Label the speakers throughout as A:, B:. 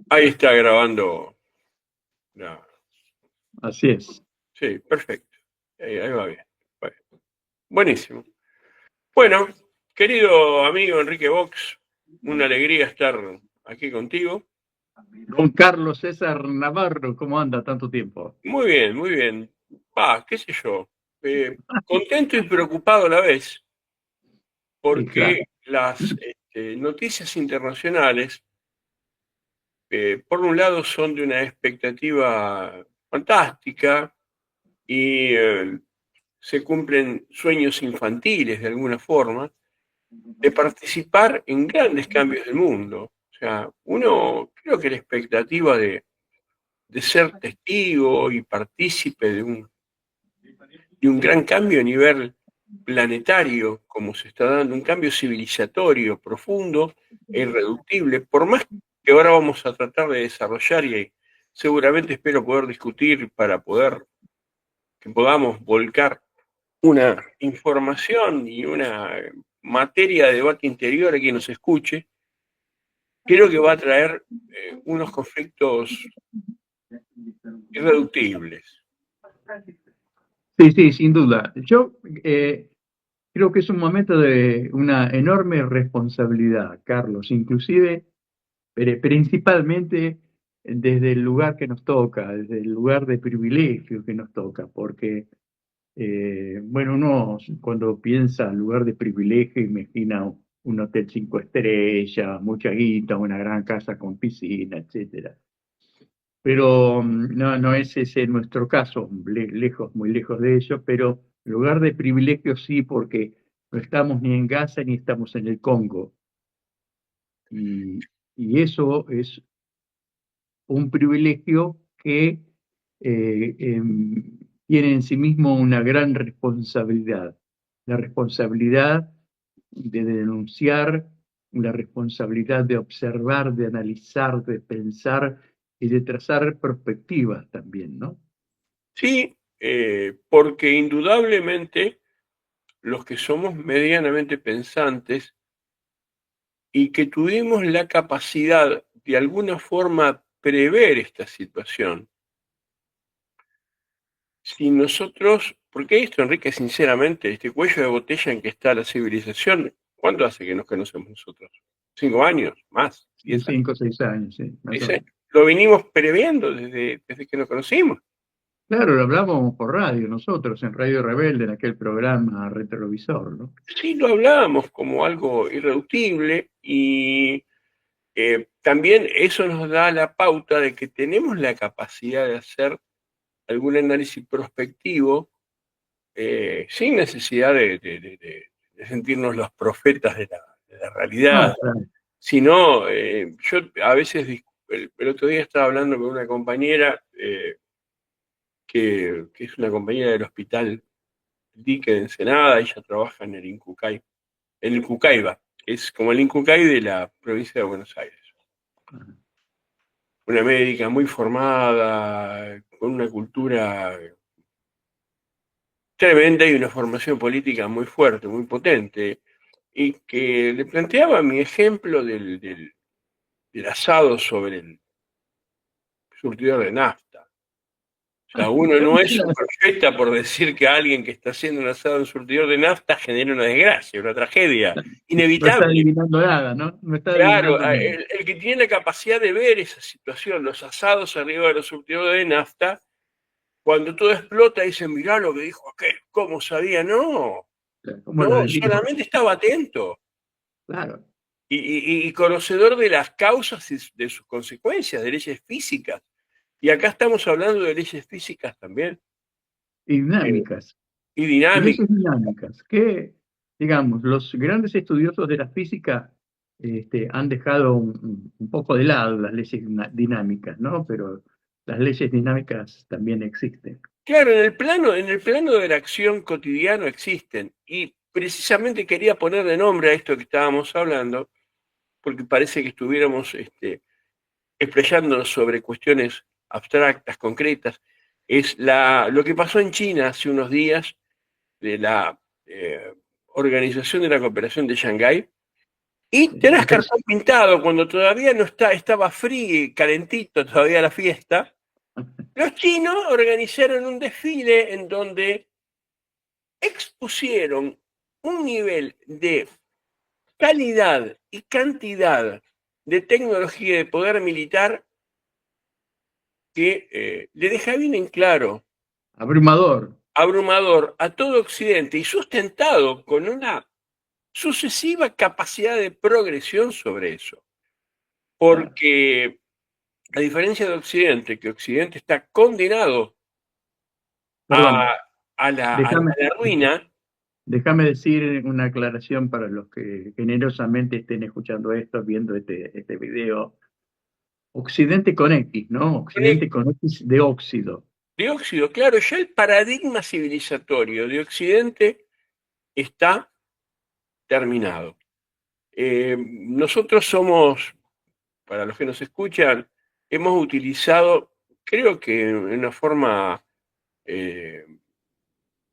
A: Ahí está grabando. la-
B: Así es.
A: Sí, perfecto. Ahí va bien. Bueno, buenísimo. Bueno, querido amigo Enrique Vox, una alegría estar aquí contigo.
B: Don Carlos César Navarro, ¿cómo anda tanto tiempo?
A: Muy bien, muy bien. Qué sé yo. Contento y preocupado a la vez,
B: Y claro,
A: porque las noticias internacionales, por un lado, son de una expectativa fantástica y se cumplen sueños infantiles de alguna forma, de participar en grandes cambios del mundo. O sea, uno, creo que la expectativa de ser testigo y partícipe de un gran cambio a nivel planetario, como se está dando, un cambio civilizatorio profundo e irreductible, por más que ahora vamos a tratar de desarrollar y seguramente espero poder discutir para poder que podamos volcar una información y una materia de debate interior a quien nos escuche, creo que va a traer unos conflictos irreductibles.
B: sí, sí, sin duda. Yo creo que es un momento de una enorme responsabilidad, Carlos, inclusive, principalmente desde el lugar que nos toca, desde el lugar de privilegio que nos toca, porque, bueno, uno cuando piensa en lugar de privilegio imagina un hotel 5 estrellas, mucha guita, una gran casa con piscina, etcétera. Pero no, no es ese nuestro caso, lejos, muy lejos de ello, pero en lugar de privilegio sí, porque no estamos ni en Gaza ni estamos en el Congo. Y, y eso es un privilegio que tiene en sí mismo una gran responsabilidad. La responsabilidad de denunciar, la responsabilidad de observar, de analizar, de pensar y de trazar perspectivas también, ¿no?
A: Sí, porque indudablemente los que somos medianamente pensantes y que tuvimos la capacidad de alguna forma prever esta situación, si nosotros, porque esto, Enrique, sinceramente, este cuello de botella en que está la civilización, ¿cuánto hace que nos conocemos nosotros? ¿5 años? ¿Más? ¿10 años?
B: 5 o 6 años, sí, más o
A: 6 años.
B: menos.
A: Lo venimos previendo desde que nos conocimos.
B: Claro, lo hablábamos por radio nosotros, en Radio Rebelde, en aquel programa retrovisor, ¿no?
A: Sí, lo hablábamos como algo irreductible y también eso nos da la pauta de que tenemos la capacidad de hacer algún análisis prospectivo sin necesidad de sentirnos los profetas de la realidad,
B: No, claro.
A: sino yo a veces, el otro día estaba hablando con una compañera que es una compañera del hospital Dique de Ensenada, ella trabaja en el Cucaiba, es como el Incucay de la provincia de Buenos Aires. Una médica muy formada, con una cultura tremenda y una formación política muy fuerte, muy potente, y que le planteaba mi ejemplo del asado sobre el surtidor de nafta. O sea, uno no es un profeta por decir que alguien que está haciendo un asado en un surtidor de nafta genera una desgracia, una tragedia
B: No está
A: inevitable.
B: adivinando nada, ¿no? No está
A: Claro,
B: adivinando nada.
A: el que tiene la capacidad de ver esa situación, los asados arriba de los surtidores de nafta, cuando todo explota, dicen, mirá lo que dijo aquel, ¿cómo sabía? No,
B: ¿Cómo lo
A: no,
B: adivinó?
A: solamente estaba atento
B: Claro,
A: y conocedor de las causas y de sus consecuencias, de leyes físicas. Y acá estamos hablando de leyes físicas también,
B: y
A: eh,
B: dinámicas.
A: y
B: Y
A: dinámicas.
B: leyes dinámicas, que, digamos, los grandes estudiosos de la física han dejado un poco de lado las leyes dinámicas, ¿no? Pero las leyes dinámicas también existen.
A: Claro, en el plano de la acción cotidiana existen. Y precisamente quería ponerle nombre a esto que estábamos hablando, porque parece que estuviéramos explayándonos sobre cuestiones abstractas, concretas. Es lo que pasó en China hace unos días de la Organización de la Cooperación de Shanghái, Y tenés
B: Pero,
A: cartón pintado cuando todavía no estaba frío, calentito todavía la fiesta. Los chinos organizaron un desfile en donde expusieron un nivel de calidad y cantidad de tecnología y de poder militar que le deja bien en claro,
B: abrumador.
A: abrumador a todo Occidente y sustentado con una sucesiva capacidad de progresión sobre eso.
B: Claro.
A: Porque a diferencia de Occidente, que Occidente está condenado a,
B: Perdón,
A: a
B: déjame,
A: la ruina.
B: déjame decir una aclaración para los que generosamente estén escuchando esto, viendo este video. Occidente con X, ¿no? Occidente con X de óxido.
A: Dióxido, claro, ya el paradigma civilizatorio de Occidente está terminado. Nosotros somos, para los que nos escuchan, hemos utilizado, creo que en una forma eh,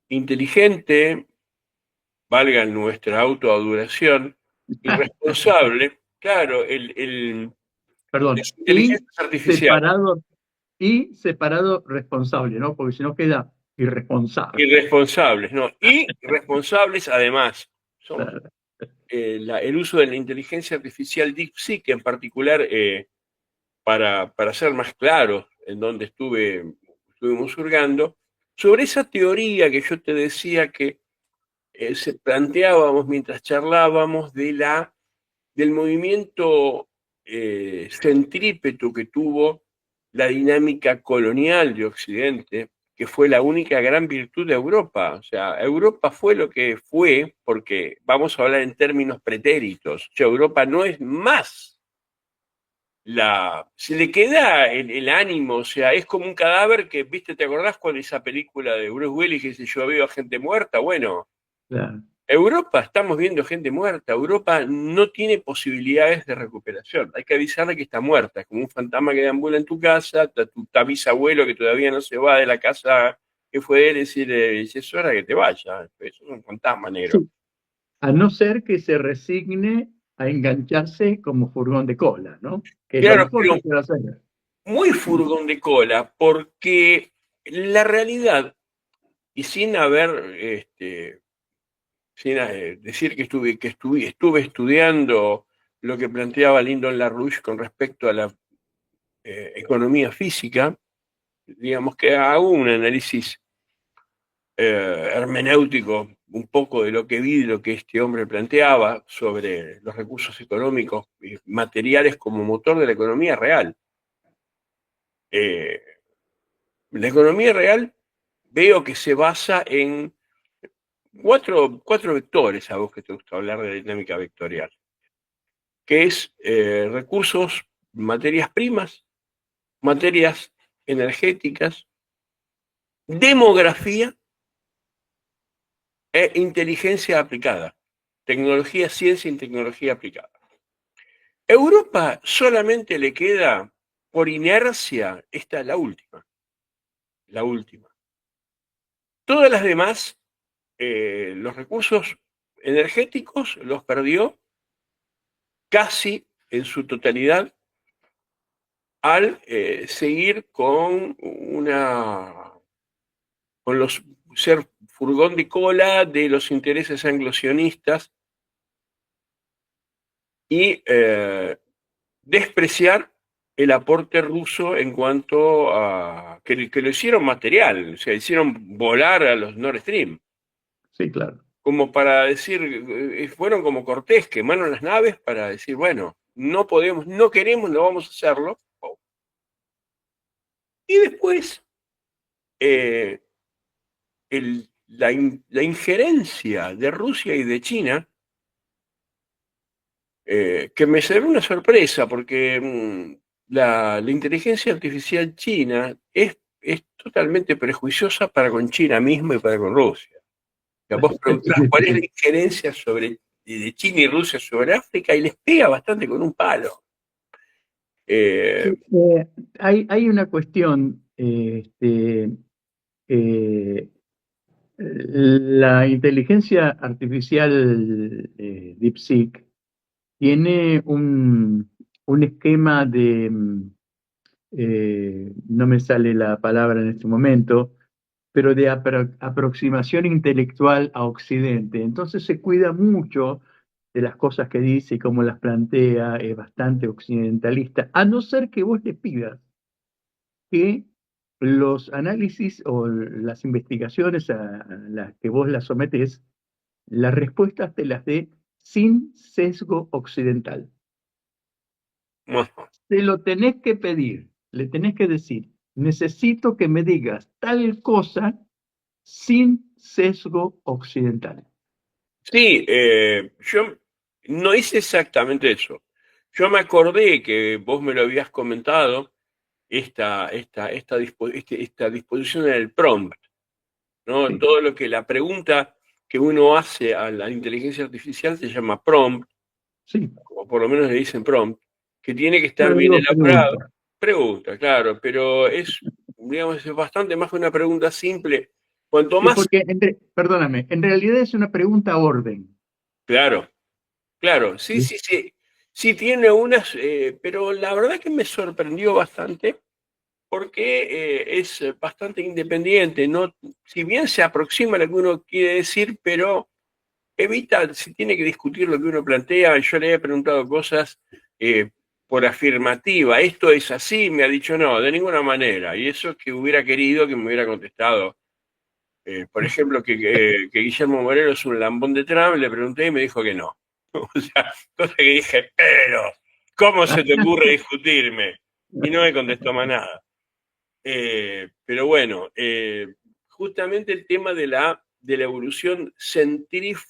A: inteligente, valga nuestra autoadulación, y responsable, claro,
B: Perdón,
A: las inteligencias artificiales.
B: separado responsable, ¿no? Porque si no queda irresponsable.
A: Irresponsables, ¿no? Y responsables además. Somos
B: Claro.
A: el uso de la inteligencia artificial DeepSeek en particular, para ser más claros en donde estuvimos hurgando, sobre esa teoría que yo te decía que se planteábamos mientras charlábamos del movimiento centrípeto que tuvo la dinámica colonial de Occidente, que fue la única gran virtud de Europa. O sea, Europa fue lo que fue, porque vamos a hablar en términos pretéritos. O sea, Europa no es más se le queda el ánimo, o sea, es como un cadáver que, viste, ¿te acordás cuando esa película de Bruce Willis que se yo veo a gente muerta? Bueno,
B: Claro.
A: Europa, estamos viendo gente muerta. Europa no tiene posibilidades de recuperación. Hay que avisarle que está muerta. Es como un fantasma que deambula en tu casa, tu bisabuelo que todavía no se va de la casa que fue él, decir, es hora que te vaya. Eso es un fantasma negro.
B: Sí, a no ser que se resigne a engancharse como furgón de cola, ¿no? Que es lo
A: Claro,
B: mejor
A: pero
B: que puede hacer.
A: muy furgón de cola, porque la realidad, y sin haber, sin decir estuve estudiando lo que planteaba Lyndon LaRouche con respecto a la economía física, digamos que hago un análisis hermenéutico un poco de lo que vi, de lo que este hombre planteaba sobre los recursos económicos y materiales como motor de la economía real. Eh, la economía real veo que se basa en cuatro vectores, a vos que te gusta hablar de dinámica vectorial, que es recursos, materias primas, materias energéticas, demografía e inteligencia aplicada. Tecnología, ciencia y tecnología aplicada. Europa solamente le queda, por inercia, esta es la última. La última. Todas las demás, los recursos energéticos los perdió casi en su totalidad al seguir con los ser furgón de cola de los intereses anglosionistas y despreciar el aporte ruso en cuanto a que lo hicieron material, o sea, hicieron volar a los Nord Stream,
B: Sí, claro.
A: como para decir, fueron como Cortés, quemaron las naves para decir, bueno, no podemos, no queremos, no vamos a hacerlo. Y después, eh, la injerencia de Rusia y de China, que me será una sorpresa, porque la inteligencia artificial china es totalmente prejuiciosa para con China misma y para con Rusia. O sea, vos preguntás cuál es la injerencia de China y Rusia sobre África y les pega bastante con un palo. Eh,
B: Sí, hay una cuestión, eh, la inteligencia artificial DeepSeek tiene un esquema de, no me sale la palabra en este momento, pero de aproximación intelectual a Occidente. Entonces se cuida mucho de las cosas que dice y cómo las plantea, es bastante occidentalista, a no ser que vos le pidas que los análisis o las investigaciones a las que vos las sometés, las respuestas te las dé sin sesgo occidental.
A: Ajá.
B: Te lo tenés que pedir, le tenés que decir, necesito que me digas tal cosa sin sesgo occidental.
A: Sí, yo no hice exactamente eso. Yo me acordé que vos me lo habías comentado, esta disposición en el prompt, ¿no?
B: Sí,
A: Todo lo que la pregunta que uno hace a la inteligencia artificial se llama prompt,
B: sí,
A: o por lo menos le dicen prompt, que tiene que
B: yo
A: estar
B: le
A: bien
B: digo
A: elaborado.
B: pregunta.
A: Pregunta, claro, pero digamos, es bastante más que una pregunta simple. Cuanto
B: Sí,
A: más,
B: porque, perdóname, en realidad es una pregunta orden.
A: claro, claro, sí,
B: ¿Sí?
A: sí, sí, sí tiene unas, pero la verdad que me sorprendió bastante porque es bastante independiente, no, si bien se aproxima a lo que uno quiere decir, pero evita, si tiene que discutir lo que uno plantea. Yo le he preguntado cosas eh, por afirmativa, esto es así, me ha dicho no, de ninguna manera, y eso que hubiera querido que me hubiera contestado. Por ejemplo, que Guillermo Moreno es un lambón de Trump, le pregunté y me dijo que no. O sea, cosa que dije, pero, ¿cómo se te ocurre discutirme? Y no me contestó más nada. Pero bueno, justamente el tema de la evolución centrípeta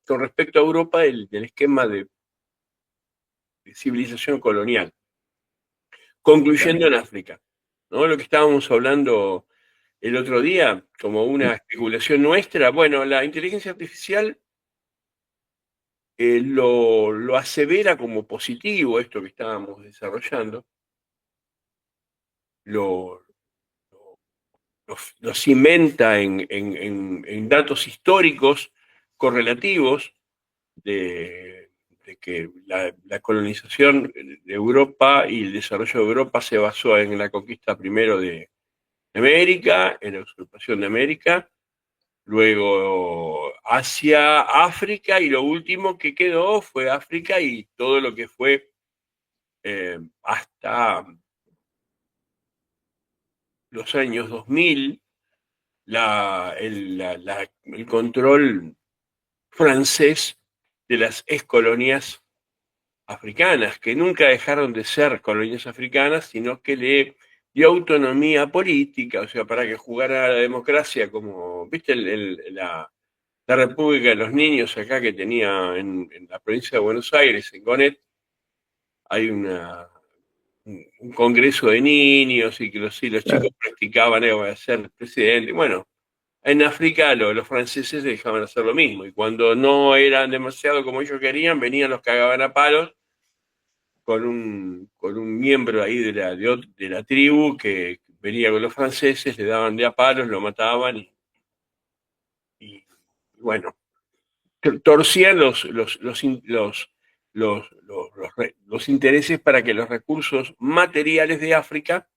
A: con respecto a Europa, del esquema de civilización colonial,
B: Claro.
A: concluyendo en África, ¿no? Lo que estábamos hablando el otro día, como una
B: Sí.
A: especulación nuestra, bueno, la inteligencia artificial lo asevera como positivo, esto que estábamos desarrollando, lo, lo cimenta en datos históricos correlativos de que la colonización de Europa y el desarrollo de Europa se basó en la conquista primero de América, en la usurpación de América, luego Asia, África, y lo último que quedó fue África y todo lo que fue hasta los años 2000 el control francés de las excolonias africanas, que nunca dejaron de ser colonias africanas, sino que le dio autonomía política, o sea, para que jugara a la democracia, como, viste, la República de los Niños acá que tenía en la provincia de Buenos Aires, en Gonet, hay un congreso de niños y que los chicos
B: Claro.
A: practicaban, voy a ser presidente. Bueno, en África los franceses dejaban hacer lo mismo y cuando no eran demasiado como ellos querían, venían los cagaban a palos con un miembro ahí de la tribu que venía con los franceses, le daban de a palos, lo mataban y bueno, torcían los intereses para que los recursos materiales de África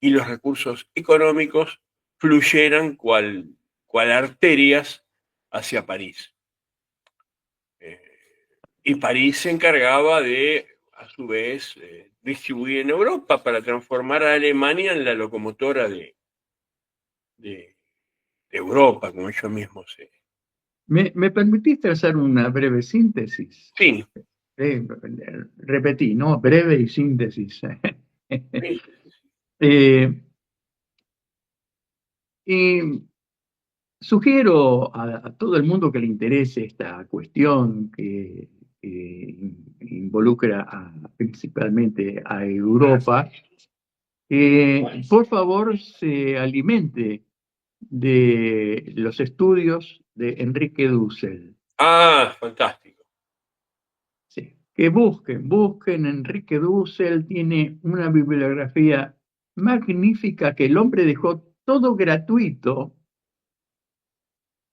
A: y los recursos económicos fluyeran cual arterias hacia París. Eh, y París se encargaba de, a su vez, distribuir en Europa para transformar a Alemania en la locomotora de, de Europa, como ellos mismos se.
B: ¿Me permitiste hacer una breve síntesis?
A: Sí,
B: Eh, Repetí, ¿no? Breve y síntesis.
A: sí,
B: Eh, y sugiero a todo el mundo que le interese esta cuestión que involucra principalmente a Europa, que por favor se alimente de los estudios de Enrique Dussel.
A: ah, fantástico.
B: Sí. Que busquen Enrique Dussel, tiene una bibliografía magnífica que el hombre dejó todo gratuito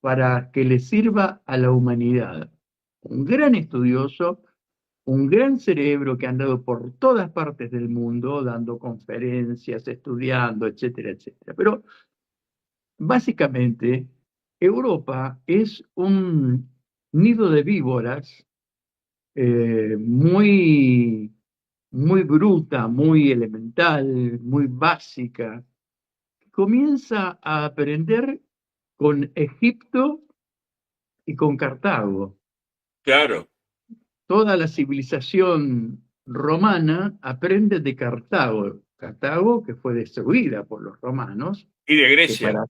B: para que le sirva a la humanidad. un gran estudioso, un gran cerebro que ha andado por todas partes del mundo dando conferencias, estudiando, etcétera, etcétera. Pero básicamente, Europa es un nido de víboras muy, muy bruta, muy elemental, muy básica. Comienza a aprender con Egipto y con Cartago.
A: Claro.
B: Toda la civilización romana aprende de Cartago. Cartago que fue destruida por los romanos,
A: Y de
B: que
A: Grecia.
B: para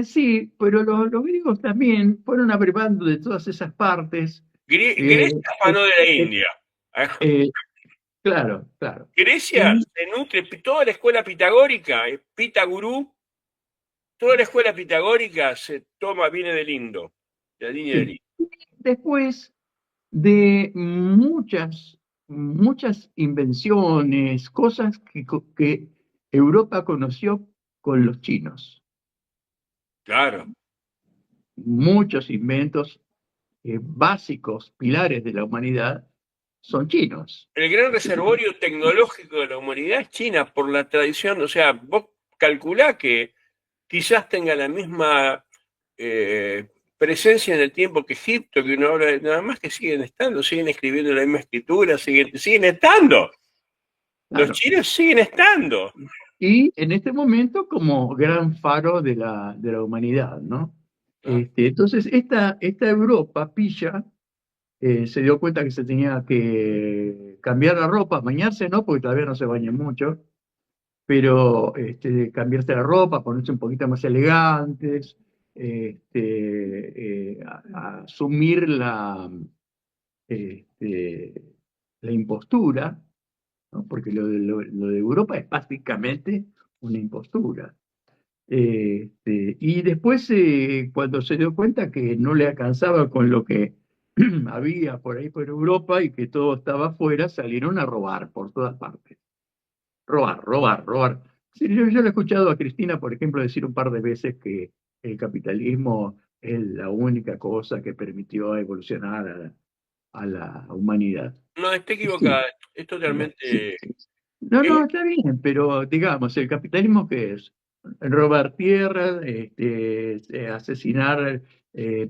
B: sí, pero los griegos también fueron abrevando de todas esas partes. eh,
A: Grecia
B: eh,
A: afanó de la
B: eh,
A: India.
B: eh, claro, claro.
A: Grecia
B: Y
A: se nutre, toda la escuela pitagórica, Pitagurú, toda la escuela pitagórica viene del Indo, de la línea del
B: sí,
A: Indo.
B: después de muchas invenciones, cosas que Europa conoció con los chinos.
A: Claro.
B: Muchos inventos básicos, pilares de la humanidad, son chinos.
A: El gran reservorio tecnológico de la humanidad es China, por la tradición. O sea, vos calculá que quizás tenga la misma presencia en el tiempo que Egipto, que uno habla de nada más, que siguen estando, siguen escribiendo la misma escritura, siguen estando. Los
B: Claro.
A: chinos siguen estando.
B: Y en este momento como gran faro de la humanidad, ¿no?
A: Claro.
B: Entonces, esta Europa pilla se dio cuenta que se tenía que cambiar la ropa, bañarse no, porque todavía no se baña mucho, pero cambiarse la ropa, ponerse un poquito más elegantes, a asumir este, la impostura, ¿no? Porque lo de Europa es básicamente una impostura. Y después, cuando se dio cuenta que no le alcanzaba con lo que había por ahí por Europa y que todo estaba afuera, salieron a robar por todas partes. Robar, robar, robar. Sí, yo le he escuchado a Cristina, por ejemplo, decir un par de veces que el capitalismo es la única cosa que permitió evolucionar a la humanidad.
A: No, está
B: Y sí,
A: equivocada. Es
B: sí,
A: totalmente.
B: sí. No,
A: eh,
B: no, está bien, pero digamos, ¿el capitalismo qué es? Robar tierra, asesinar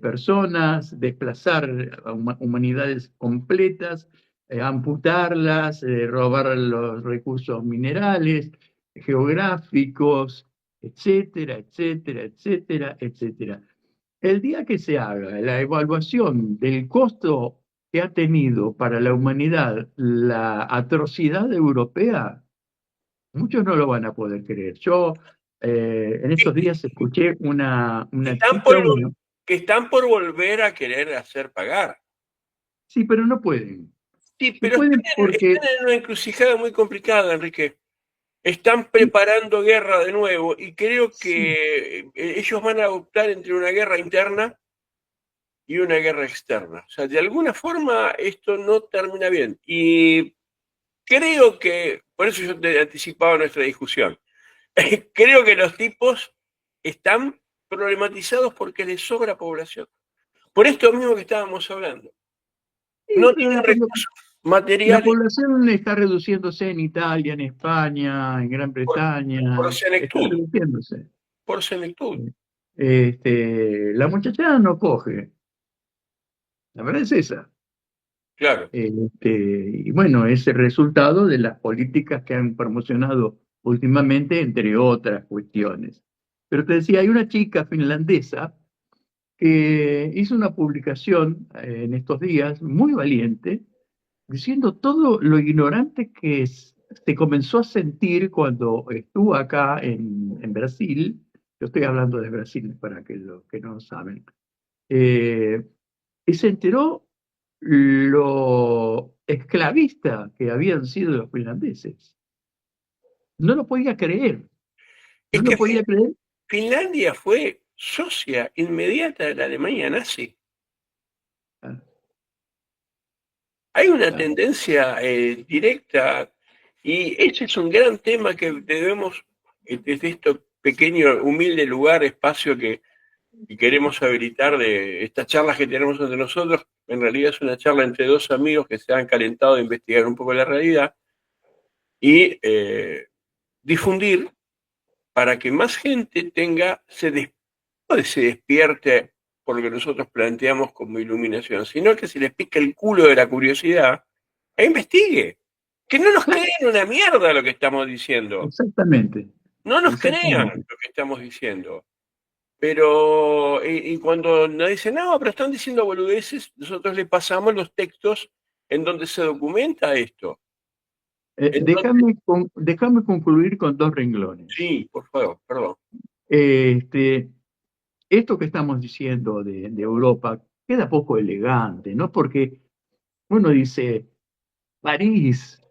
B: personas, desplazar a humanidades completas, amputarlas, robar los recursos minerales, geográficos, etcétera, etcétera, etcétera, etcétera. El día que se haga la evaluación del costo que ha tenido para la humanidad la atrocidad europea, muchos no lo van a poder creer. Yo en estos días escuché una
A: están
B: chica,
A: por, que están por volver a querer hacer pagar.
B: sí, pero no pueden.
A: Sí,
B: No
A: pero
B: pueden
A: están
B: porque,
A: en una encrucijada muy complicada, Enrique. Están preparando guerra de nuevo y creo
B: sí,
A: que ellos van a optar entre una guerra interna y una guerra externa. O sea, de alguna forma esto no termina bien. Y creo que, por eso yo te anticipaba nuestra discusión, creo que los tipos están problematizados porque les sobra población. Por esto mismo que estábamos hablando.
B: sí,
A: No
B: pero
A: tienen recursos
B: la
A: materiales
B: población está reduciéndose en Italia, en España, en Gran
A: por
B: Bretaña, está
A: senectud,
B: reduciéndose.
A: por senectud,
B: La muchachada no coge, la verdad es esa.
A: claro.
B: Y bueno, es el resultado de las políticas que han promocionado últimamente, entre otras cuestiones. Pero te decía, hay una chica finlandesa que hizo una publicación en estos días muy valiente, diciendo todo lo ignorante que se comenzó a sentir cuando estuvo acá en Brasil. Yo estoy hablando de Brasil para que los que no saben. Eh, y se enteró lo esclavista que habían sido los finlandeses. No lo podía creer,
A: Es
B: no
A: que
B: lo podía creer.
A: Finlandia fue socia inmediata de la Alemania nazi.
B: Ah,
A: Hay una
B: ah,
A: tendencia directa y ese es un gran tema que debemos, desde este pequeño, humilde lugar, espacio que y queremos habilitar de estas charlas que tenemos entre nosotros, en realidad es una charla entre dos amigos que se han calentado de investigar un poco la realidad y difundir para que más gente no se despierte por lo que nosotros planteamos como iluminación, sino que se les pique el culo de la curiosidad e investigue. Que no nos
B: Claro,
A: creen una mierda lo que estamos diciendo.
B: exactamente,
A: No nos crean
B: exactamente.
A: lo que estamos diciendo. Pero, y cuando nos dicen, no, pero están diciendo boludeces, nosotros le pasamos los textos en donde se documenta esto. Entonces,
B: Déjame concluir con dos renglones.
A: sí, por favor, perdón.
B: Este, Esto que estamos diciendo de Europa queda poco elegante, ¿no? Porque uno dice París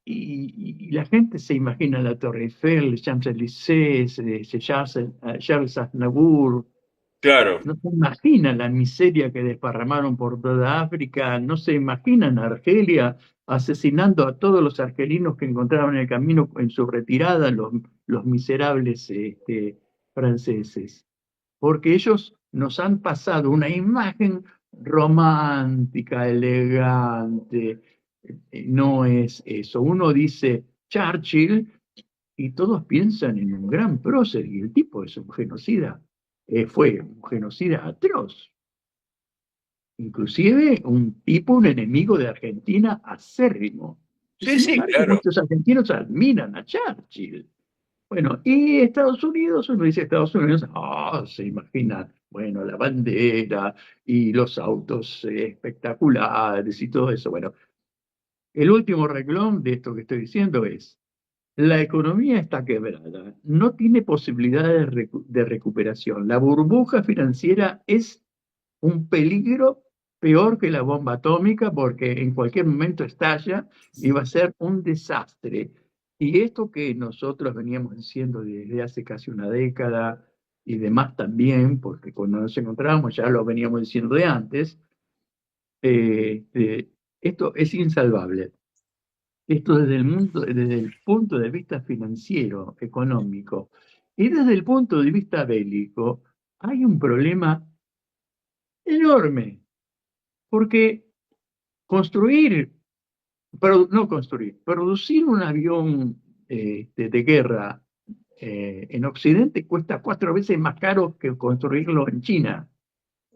B: y la gente se imagina la Torre Eiffel, Champs-Élysées, Charles Aznavour,
A: Claro,
B: no se imaginan la miseria que desparramaron por toda África, no se imaginan a Argelia asesinando a todos los argelinos que encontraban en el camino en su retirada, los miserables franceses, porque ellos nos han pasado una imagen romántica, elegante. No es eso. Uno dice Churchill y todos piensan en un gran prócer y el tipo es un genocida, fue un genocida atroz, inclusive un tipo, un enemigo de Argentina acérrimo. Y
A: sí,
B: sin
A: sí,
B: embargo,
A: claro.
B: muchos argentinos admiran a Churchill. Bueno, y Estados Unidos, uno dice Estados Unidos, se imagina, bueno, la bandera y los autos espectaculares y todo eso. Bueno, el último renglón de esto que estoy diciendo es, la economía está quebrada, no tiene posibilidades de recuperación. La burbuja financiera es un peligro peor que la bomba atómica porque en cualquier momento estalla y va a ser un desastre. Y esto que nosotros veníamos diciendo desde hace casi una década y demás también, porque cuando nos encontramos ya lo veníamos diciendo de antes, esto es insalvable. Esto desde el punto de vista financiero, económico, y desde el punto de vista bélico, hay un problema enorme, porque construir, no construir, producir un avión de guerra en Occidente cuesta 4 veces más caro que construirlo en China.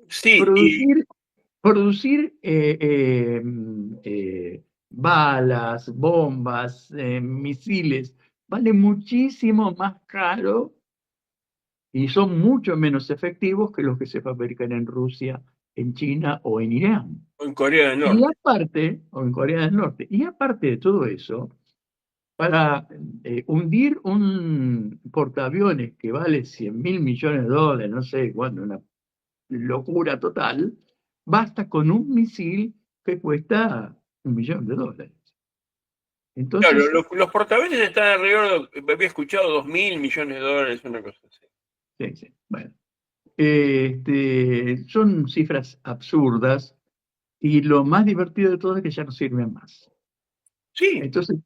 A: Sí, y
B: Producir, producir balas, bombas, misiles, vale muchísimo más caro y son mucho menos efectivos que los que se fabrican en Rusia, en China o en Irán.
A: en Corea del
B: Y
A: Norte.
B: aparte, o en Corea del Norte, y aparte de todo eso, para hundir un portaaviones que vale 100.000 millones de dólares, no sé cuándo, una locura total, basta con un misil que cuesta 1 millón de dólares.
A: Claro,
B: Entonces,
A: los portaaviones están alrededor, había escuchado 2.000 millones de dólares, una cosa así.
B: sí, sí, bueno, son cifras absurdas y lo más divertido de todo es que ya no sirven más.
A: Sí,
B: Entonces,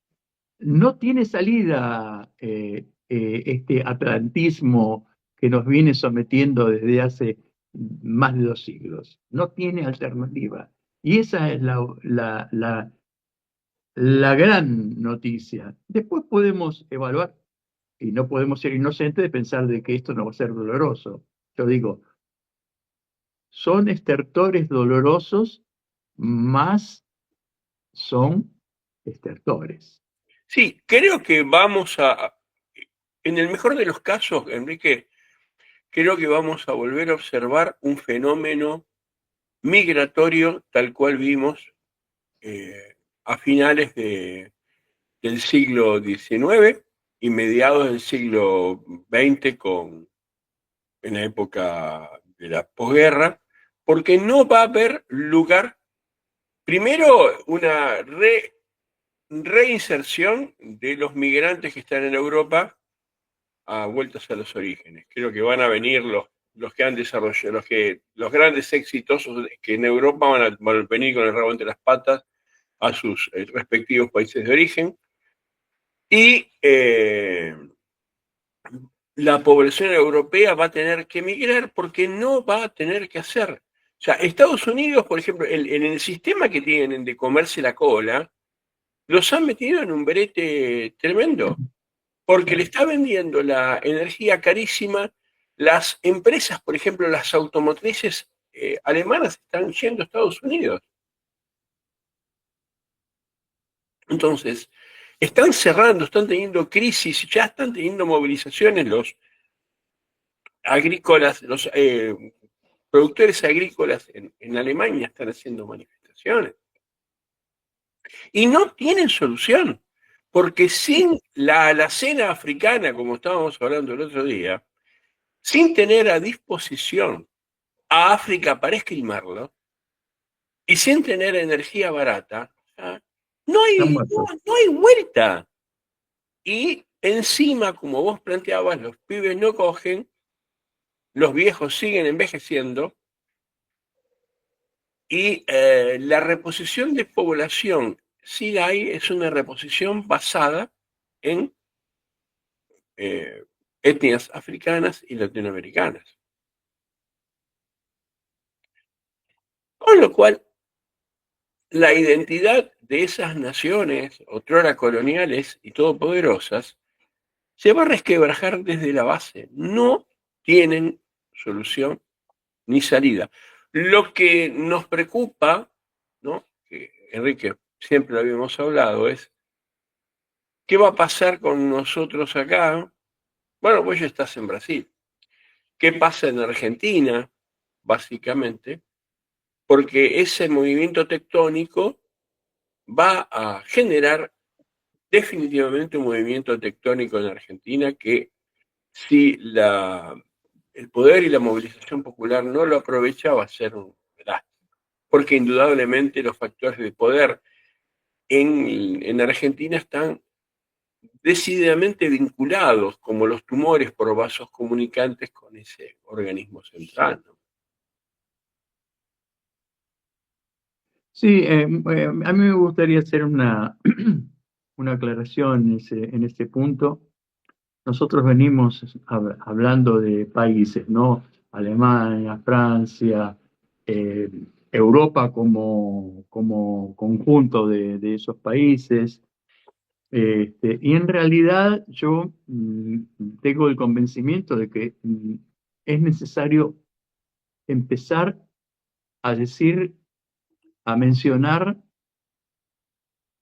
B: no tiene salida este atlantismo que nos viene sometiendo desde hace más de 2 siglos. No tiene alternativa. Y esa es la gran noticia. Después podemos evaluar, y no podemos ser inocentes de pensar de que esto no va a ser doloroso. Yo digo, son estertores dolorosos, más son estertores.
A: sí, creo que en el mejor de los casos, Enrique, creo que vamos a volver a observar un fenómeno migratorio tal cual vimos a finales del siglo XIX y mediados del siglo XX en la época de la posguerra, porque no va a haber lugar, primero, una reinserción de los migrantes que están en Europa a vueltas a los orígenes. Creo que van a venir los que han desarrollado, los grandes exitosos que en Europa van a venir con el rabo entre las patas a sus respectivos países de origen. Y la población europea va a tener que emigrar porque no va a tener que hacer. O sea, Estados Unidos, por ejemplo, en el sistema que tienen de comerse la cola, los han metido en un brete tremendo, porque le
B: Claro.
A: está vendiendo la energía carísima. Las empresas, por ejemplo, las automotrices alemanas están yendo a Estados Unidos. Entonces, están cerrando, están teniendo crisis, ya están teniendo movilizaciones los agrícolas, los productores agrícolas en Alemania están haciendo manifestaciones y no tienen solución, porque sin la alacena africana, como estábamos hablando el otro día, sin tener a disposición a África para esquilmarlo y sin tener energía barata, ¿ah?
B: Están muertos.
A: No hay vuelta. Y encima, como vos planteabas, los pibes no cogen, los viejos siguen envejeciendo y la reposición de población, si la hay, es una reposición basada en eh, etnias africanas y latinoamericanas. Con lo cual, la identidad de esas naciones, otrora coloniales y todopoderosas, se va a resquebrajar desde la base. No tienen solución ni salida. Lo que nos preocupa, ¿no? Que Enrique siempre lo habíamos hablado, es qué va a pasar con nosotros acá. Bueno, vos ya estás en Brasil. ¿Qué pasa en Argentina, básicamente? Porque ese movimiento tectónico va a generar definitivamente un movimiento tectónico en Argentina que si el poder y la movilización popular no lo aprovecha va a ser un desastre. Porque indudablemente los factores de poder en Argentina están decididamente vinculados, como los tumores por vasos comunicantes, con ese organismo central, ¿no?
B: Sí, a mí me gustaría hacer una aclaración en ese punto. Nosotros venimos hablando de países, ¿no? Alemania, Francia, eh, Europa como conjunto de esos países. Y en realidad yo tengo el convencimiento de que es necesario empezar a decir, a mencionar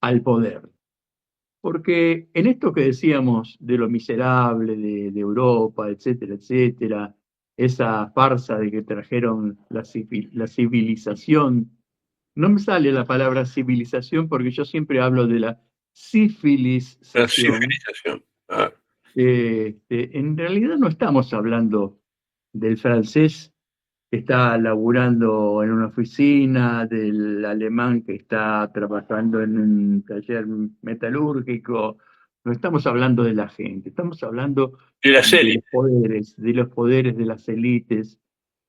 B: al poder. Porque en esto que decíamos de lo miserable de Europa, etcétera, etcétera, esa farsa de que trajeron la civilización, no me sale la palabra civilización porque yo siempre hablo de la
A: La
B: civilización.
A: civilización. Ah,
B: En realidad no estamos hablando del francés que está laburando en una oficina, del alemán que está trabajando en un taller metalúrgico. No estamos hablando de la gente, estamos hablando
A: de las élites.
B: de los poderes de las élites,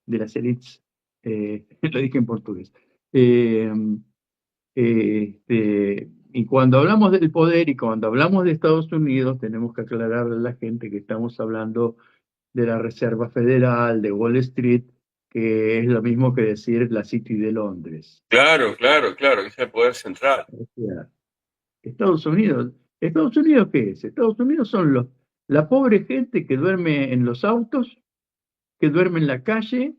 B: lo dije en portugués. Eh, y cuando hablamos del poder y cuando hablamos de Estados Unidos, tenemos que aclararle a la gente que estamos hablando de la Reserva Federal, de Wall Street, que es lo mismo que decir la City de Londres.
A: Claro, claro, claro, que es el poder central.
B: O sea, ¿Estados Unidos qué es? Estados Unidos son la pobre gente que duerme en los autos, que duerme en la calle,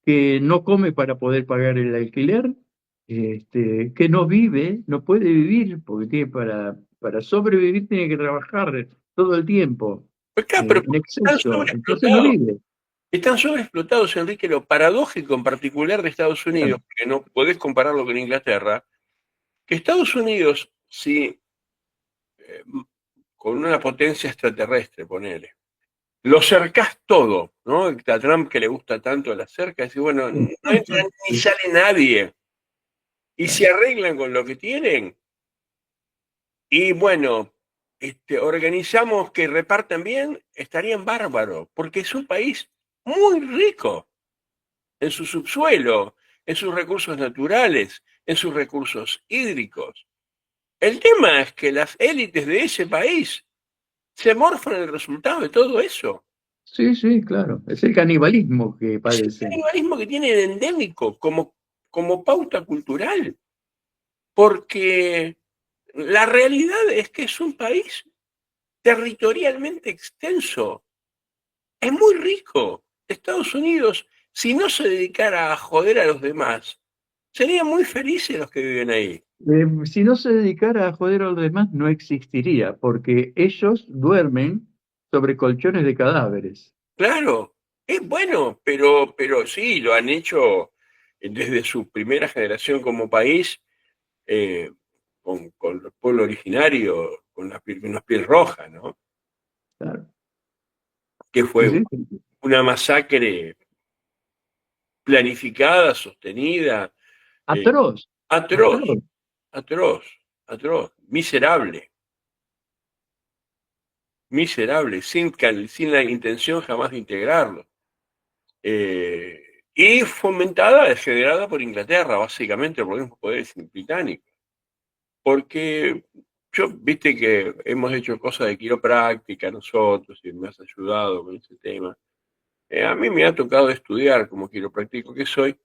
B: que no come para poder pagar el alquiler, que no vive, no puede vivir, porque para sobrevivir tiene que trabajar todo el tiempo,
A: Acá, pero
B: en
A: están
B: exceso, entonces no
A: sobreexplotados.
B: vive.
A: Están sobreexplotados, Enrique. Lo paradójico en particular de Estados Unidos,
B: Claro.
A: que no podés compararlo con Inglaterra, que Estados Unidos, si eh, con una potencia extraterrestre, ponele, lo cercás todo, ¿no? A Trump que le gusta tanto la cerca, dice, bueno, no entra ni sale nadie. Y se arreglan con lo que tienen. Y bueno, organizamos que repartan bien, estarían bárbaros, porque es un país muy rico en su subsuelo, en sus recursos naturales, en sus recursos hídricos. El tema es que las élites de ese país se morfan el resultado de todo eso.
B: Sí, sí, claro. Es el canibalismo que
A: Es el
B: padecen.
A: canibalismo que tienen endémico como pauta cultural, porque la realidad es que es un país territorialmente extenso, es muy rico. Estados Unidos, si no se dedicara a joder a los demás, serían muy felices los que viven ahí.
B: Si no se dedicara a joder a los demás, no existiría, porque ellos duermen sobre colchones de cadáveres.
A: Claro, es bueno, pero sí, lo han hecho desde su primera generación como país, eh, con el pueblo originario, con los piel roja, ¿no?
B: Claro.
A: Que
B: Sí,
A: fue
B: sí,
A: una masacre planificada, sostenida, eh,
B: atroz,
A: atroz,
B: atroz.
A: atroz, atroz, miserable, miserable, sin la intención jamás de integrarlo. Eh, y fomentada, generada por Inglaterra, básicamente por los mismos poderes británicos. Porque yo, viste que hemos hecho cosas de quiropráctica nosotros y me has ayudado con ese tema. A mí me ha tocado estudiar como quiropráctico que soy,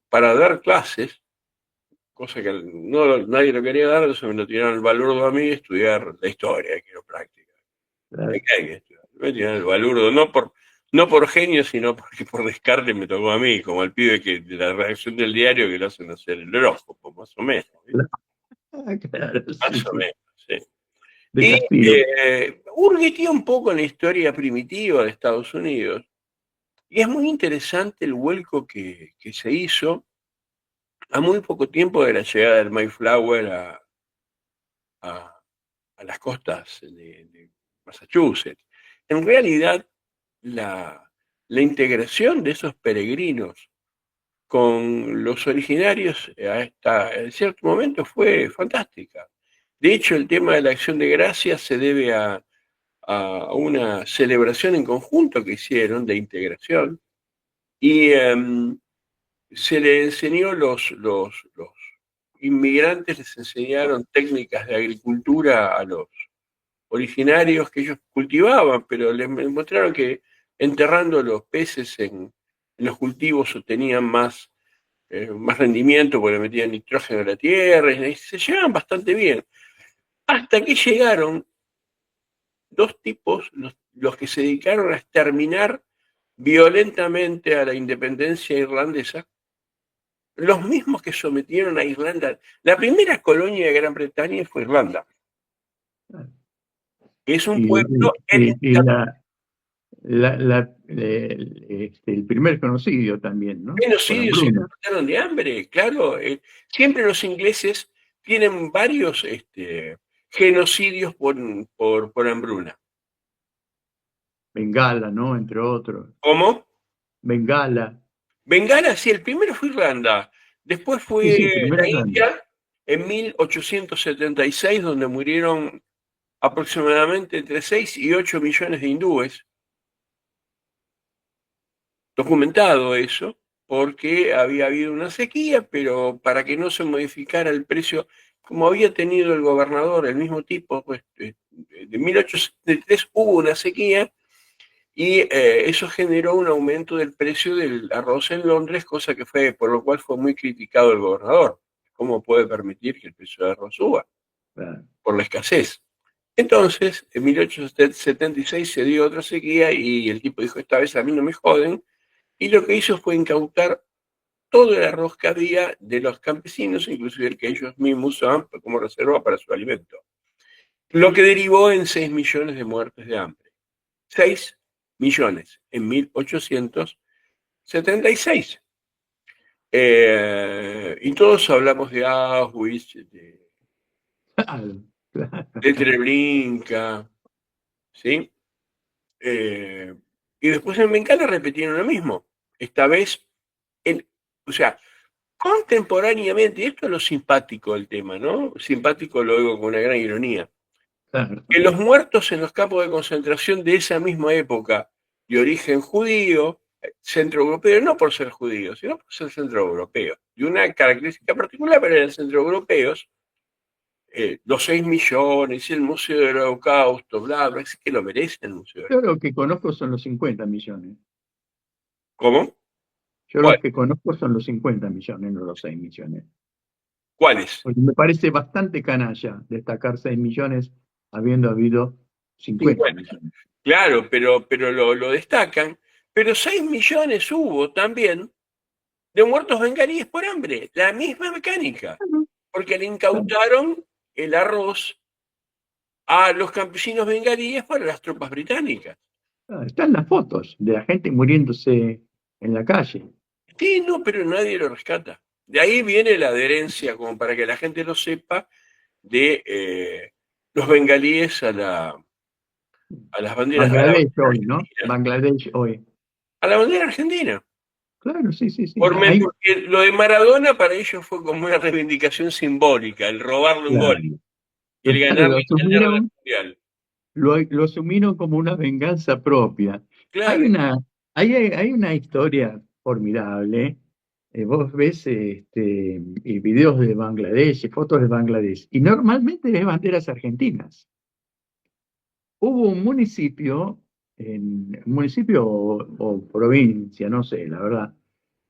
A: para dar clases, cosa que nadie lo quería dar, entonces me lo tiraron el balurdo a mí estudiar la historia de quiropráctica.
B: Claro,
A: Hay que estudiar. Me tiraron el balurdo, no por genio, sino porque por descarte me tocó a mí, como al pibe que de la redacción del diario que lo hacen hacer el horóscopo, más o menos. ¿Viste?
B: claro, claro, sí,
A: Más o
B: sí.
A: menos, sí.
B: De
A: Y
B: castigo.
A: hurgueteé un poco en la historia primitiva de Estados Unidos, y es muy interesante el vuelco que se hizo a muy poco tiempo de la llegada del Mayflower a, a las costas de Massachusetts. En realidad, la, la integración de esos peregrinos con los originarios en cierto momento fue fantástica. De hecho, el tema de la acción de gracias se debe a una celebración en conjunto que hicieron de integración y se le enseñó los inmigrantes, les enseñaron técnicas de agricultura a los originarios que ellos cultivaban, pero les mostraron que enterrando los peces en los cultivos obtenían más rendimiento porque le metían nitrógeno a la tierra y se llevaban bastante bien. Hasta que llegaron dos tipos, los que se dedicaron a exterminar violentamente a la independencia irlandesa, los mismos que sometieron a Irlanda. La primera colonia de Gran Bretaña fue Irlanda, que es un
B: Y,
A: pueblo
B: y el primer genocidio también, ¿no? Por
A: genocidios se
B: hambruna.
A: mataron de hambre, claro. Siempre los ingleses tienen varios genocidios por hambruna.
B: Bengala, ¿no? Entre otros.
A: ¿Cómo?
B: Bengala.
A: Bengala, sí, el primero fue Irlanda, después
B: Sí,
A: fue
B: sí, primero
A: la
B: Irlanda.
A: India en 1876, donde murieron aproximadamente entre 6 y 8 millones de hindúes, documentado eso, porque había habido una sequía, pero para que no se modificara el precio, como había tenido el gobernador, el mismo tipo, pues, de 1873 hubo una sequía y eso generó un aumento del precio del arroz en Londres, cosa que fue, por lo cual fue muy criticado el gobernador. ¿Cómo puede permitir que el precio del arroz suba?
B: Claro.
A: Por la escasez. Entonces, en 1876 se dio otra sequía y el tipo dijo, esta vez a mí no me joden, y lo que hizo fue incautar todo el arroz que había de los campesinos, inclusive el que ellos mismos usaban como reserva para su alimento. Lo que derivó en 6 millones de muertes de hambre. 6 millones en 1876. Y todos hablamos de Auschwitz,
B: Claro, claro.
A: de Treblinka, ¿sí? Eh, y después en Bengala repitieron lo mismo. Esta vez, en, o sea, contemporáneamente, y esto es lo simpático del tema, ¿no? Simpático lo digo con una gran ironía,
B: Claro.
A: que los muertos en los campos de concentración de esa misma época, de origen judío, centroeuropeo, no por ser judíos, sino por ser centroeuropeos, y una característica particular, pero eran centroeuropeos, los 6 millones, el Museo del Holocausto, bla, bla, es que lo merece el Museo del
B: Yo
A: Holocausto.
B: lo que conozco son los 50 millones.
A: ¿Cómo?
B: Yo
A: ¿Cuál?
B: los que conozco son los 50 millones, no los 6 millones.
A: ¿Cuáles?
B: Porque me parece bastante canalla destacar 6 millones habiendo habido 50
A: 50.
B: millones.
A: Claro, pero lo destacan. Pero 6 millones hubo también de muertos bengalíes por hambre. La misma mecánica.
B: Claro,
A: Porque le
B: claro,
A: incautaron el arroz a los campesinos bengalíes para las tropas británicas.
B: claro. Están las fotos de la gente muriéndose en la calle.
A: Sí, no, pero nadie lo rescata. De ahí viene la adherencia, como para que la gente lo sepa, de los bengalíes a las banderas, a la
B: Bangladesh
A: bandera
B: hoy, ¿no?
A: argentina.
B: Bangladesh hoy.
A: A la bandera argentina.
B: Claro, sí, sí, sí. Hay,
A: Porque lo de Maradona para ellos fue como una reivindicación simbólica, el robarle un gol
B: claro.
A: y el
B: Lo
A: ganarle el de la
B: asumieron,
A: mundial.
B: lo asumieron como una venganza propia. Hay
A: Claro,
B: una, hay una historia formidable. Vos ves videos de Bangladesh, fotos de Bangladesh, y normalmente ves banderas argentinas. Hubo un municipio o provincia, no sé, la verdad,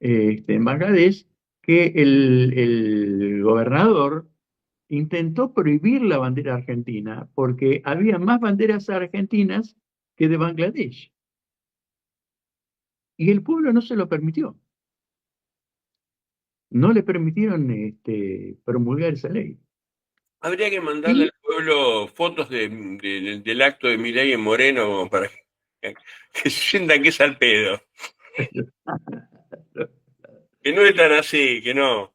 B: en Bangladesh, que el gobernador intentó prohibir la bandera argentina porque había más banderas argentinas que de Bangladesh. Y el pueblo no se lo permitió. No le permitieron promulgar esa ley.
A: habría que mandarle
B: Y
A: al pueblo fotos del acto de Milei en Moreno como para que sientan que es al pedo. Que no es tan así, que no.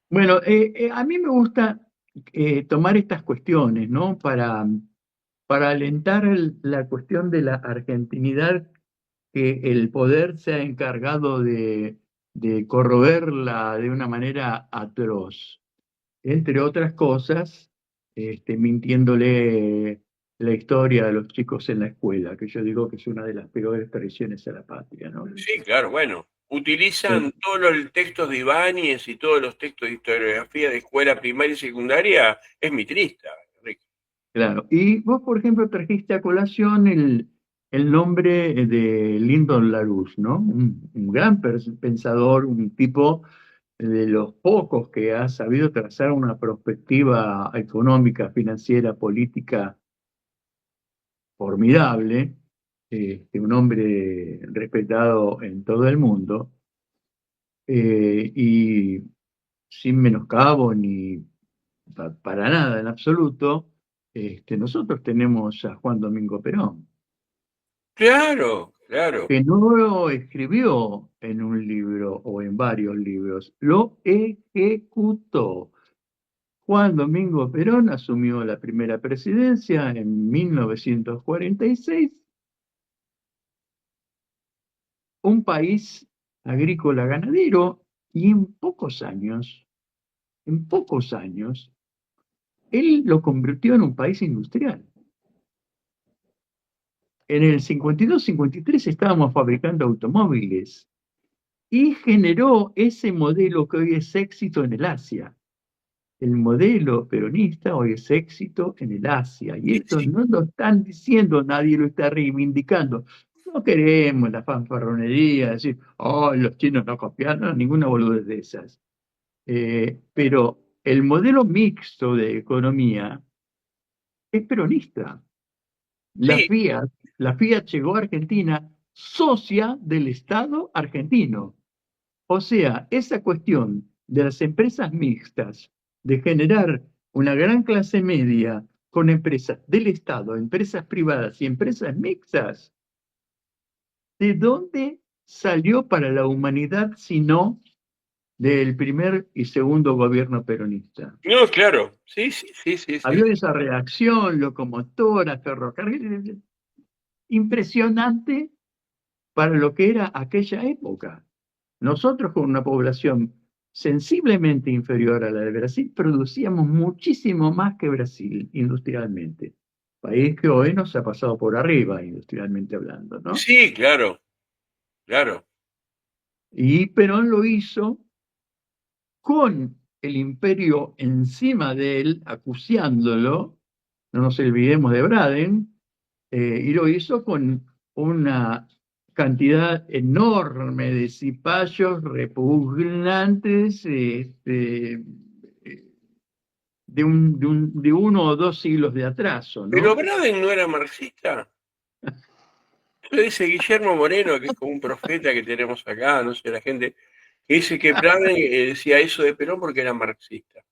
B: bueno, a mí me gusta tomar estas cuestiones, ¿no? Para alentar la cuestión de la argentinidad, que el poder se ha encargado de corroerla de una manera atroz, entre otras cosas, mintiéndole la historia a los chicos en la escuela, que yo digo que es una de las peores traiciones a la patria, ¿no?
A: Sí, claro, bueno.
B: Eh,
A: Utilizan todos los textos de Ibáñez y todos los textos de historiografía de escuela primaria y secundaria. Es mitrista, Enrique.
B: claro. Y vos, por ejemplo, trajiste a colación el nombre de Lyndon LaRouche, ¿no? Un gran pensador, un tipo de los pocos que ha sabido trazar una perspectiva económica, financiera, política formidable, un hombre respetado en todo el mundo, y sin menoscabo ni para nada en absoluto, nosotros tenemos a Juan Domingo Perón,
A: Claro, claro.
B: que no lo escribió en un libro o en varios libros, lo ejecutó. Juan Domingo Perón asumió la primera presidencia en 1946, un país agrícola ganadero, y en pocos años, él lo convirtió en un país industrial. En el 52-53 estábamos fabricando automóviles y generó ese modelo que hoy es éxito en el Asia. El modelo peronista hoy es éxito en el Asia, y
A: Sí,
B: esto
A: sí.
B: no lo están diciendo, nadie lo está reivindicando. No queremos la fanfarronería, decir, oh, los chinos no copiaron, no, ninguna boludez de esas. Pero el modelo mixto de economía es peronista. La
A: Sí,
B: Fiat, la Fiat llegó a Argentina socia del Estado argentino. O sea, esa cuestión de las empresas mixtas, de generar una gran clase media con empresas del Estado, empresas privadas y empresas mixtas, ¿de dónde salió para la humanidad si no del primer y segundo gobierno peronista?
A: no, claro. Sí, sí, sí, sí, sí.
B: Había esa reacción, locomotora, ferrocarril, impresionante para lo que era aquella época. Nosotros, con una población sensiblemente inferior a la de Brasil, producíamos muchísimo más que Brasil industrialmente. País que hoy nos ha pasado por arriba, industrialmente hablando, ¿no?
A: Sí, claro, claro.
B: Y Perón lo hizo con el imperio encima de él, acuciándolo, no nos olvidemos de Braden, y lo hizo con una cantidad enorme de cipayos repugnantes, de uno o dos siglos de atraso,
A: Pero
B: ¿no?
A: Braden no era marxista. Lo dice Guillermo Moreno, que es como un profeta que tenemos acá, no sé, la gente, que dice que Braden decía eso de Perón porque era marxista.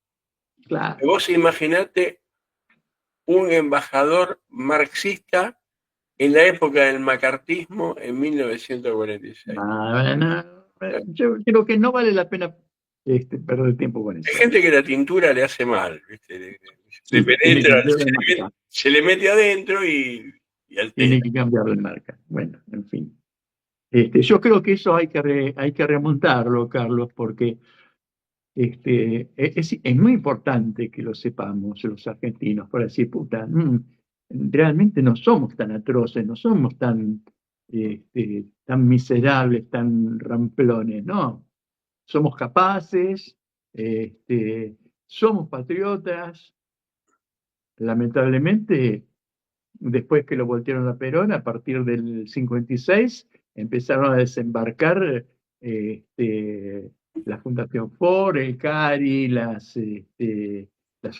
B: Claro.
A: Vos imaginate un embajador marxista en la época del macartismo en 1946.
B: Yo creo que no vale la pena perder tiempo con
A: Hay
B: eso.
A: gente que la tintura le hace mal, ¿viste? Le
B: Sí, tiene que
A: penetra,
B: cambiar de marca.
A: se le mete adentro y
B: Tiene
A: altera.
B: que cambiar de marca. Bueno, en fin. Yo creo que eso hay que remontarlo, Carlos, porque es muy importante que lo sepamos los argentinos, para decir, puta, realmente no somos tan atroces, no somos tan miserables, tan ramplones, ¿no? Somos capaces, somos patriotas. Lamentablemente, después que lo voltearon a Perón, a partir del 56, empezaron a desembarcar la Fundación Ford, el CARI, las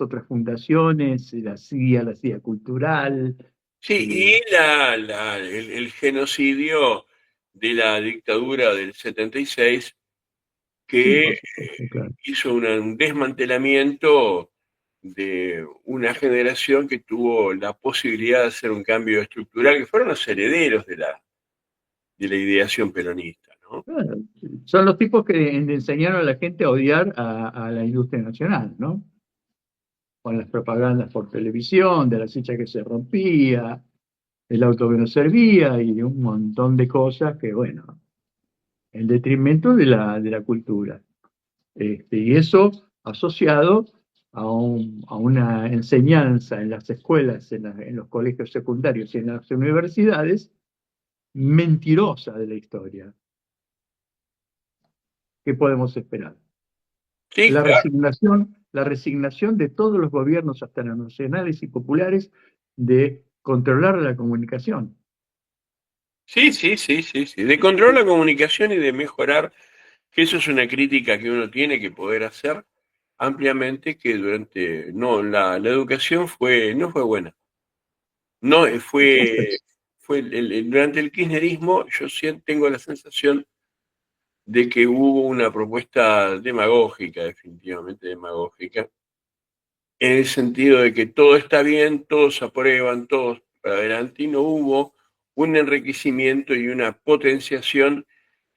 B: otras fundaciones, la CIA Cultural.
A: Sí,
B: eh,
A: y el genocidio de la dictadura del 76
B: sí,
A: que
B: por supuesto, claro.
A: hizo un desmantelamiento de una generación que tuvo la posibilidad de hacer un cambio estructural, que fueron los herederos de la ideación peronista, ¿no?
B: Claro, son los tipos que enseñaron a la gente a odiar a la industria nacional, ¿no? Con las propagandas por televisión, de la silla que se rompía, el auto que no servía y un montón de cosas que, bueno, en detrimento de la cultura. Y eso asociado a una enseñanza en las escuelas, en los colegios secundarios y en las universidades, mentirosa de la historia. ¿Qué podemos esperar?
A: Sí, claro.
B: La resignación de todos los gobiernos, hasta los nacionales y populares, de controlar la comunicación.
A: Sí, sí, sí, sí, sí. De controlar la comunicación y de mejorar, que eso es una crítica que uno tiene que poder hacer ampliamente, que durante, no, la educación no fue buena. No, fue durante el kirchnerismo, yo sí tengo la sensación de que hubo una propuesta demagógica, definitivamente demagógica, en el sentido de que todo está bien, todos aprueban, todos para adelante, y no hubo un enriquecimiento y una potenciación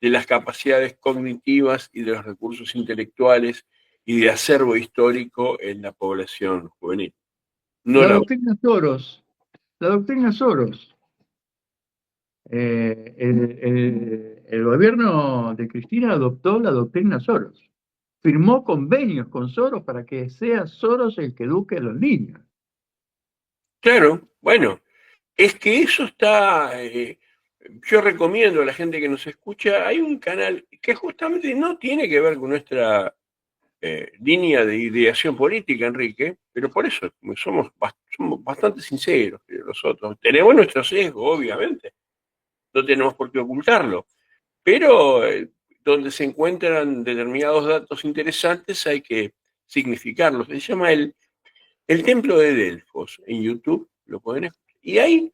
A: de las capacidades cognitivas y de los recursos intelectuales y de acervo histórico en la población juvenil. No
B: La
A: la
B: doctrina Soros, la doctrina Soros. El gobierno de Cristina adoptó la doctrina Soros. Firmó convenios con Soros para que sea Soros el que eduque a los niños.
A: Claro, bueno, es que eso está, yo recomiendo a la gente que nos escucha, hay un canal que justamente no tiene que ver con nuestra línea de ideación política, Enrique, pero por eso somos bastante sinceros nosotros. Tenemos nuestro sesgo, obviamente, no tenemos por qué ocultarlo, pero donde se encuentran determinados datos interesantes hay que significarlos. Se llama el Templo de Delfos en YouTube, lo pueden escuchar. Y hay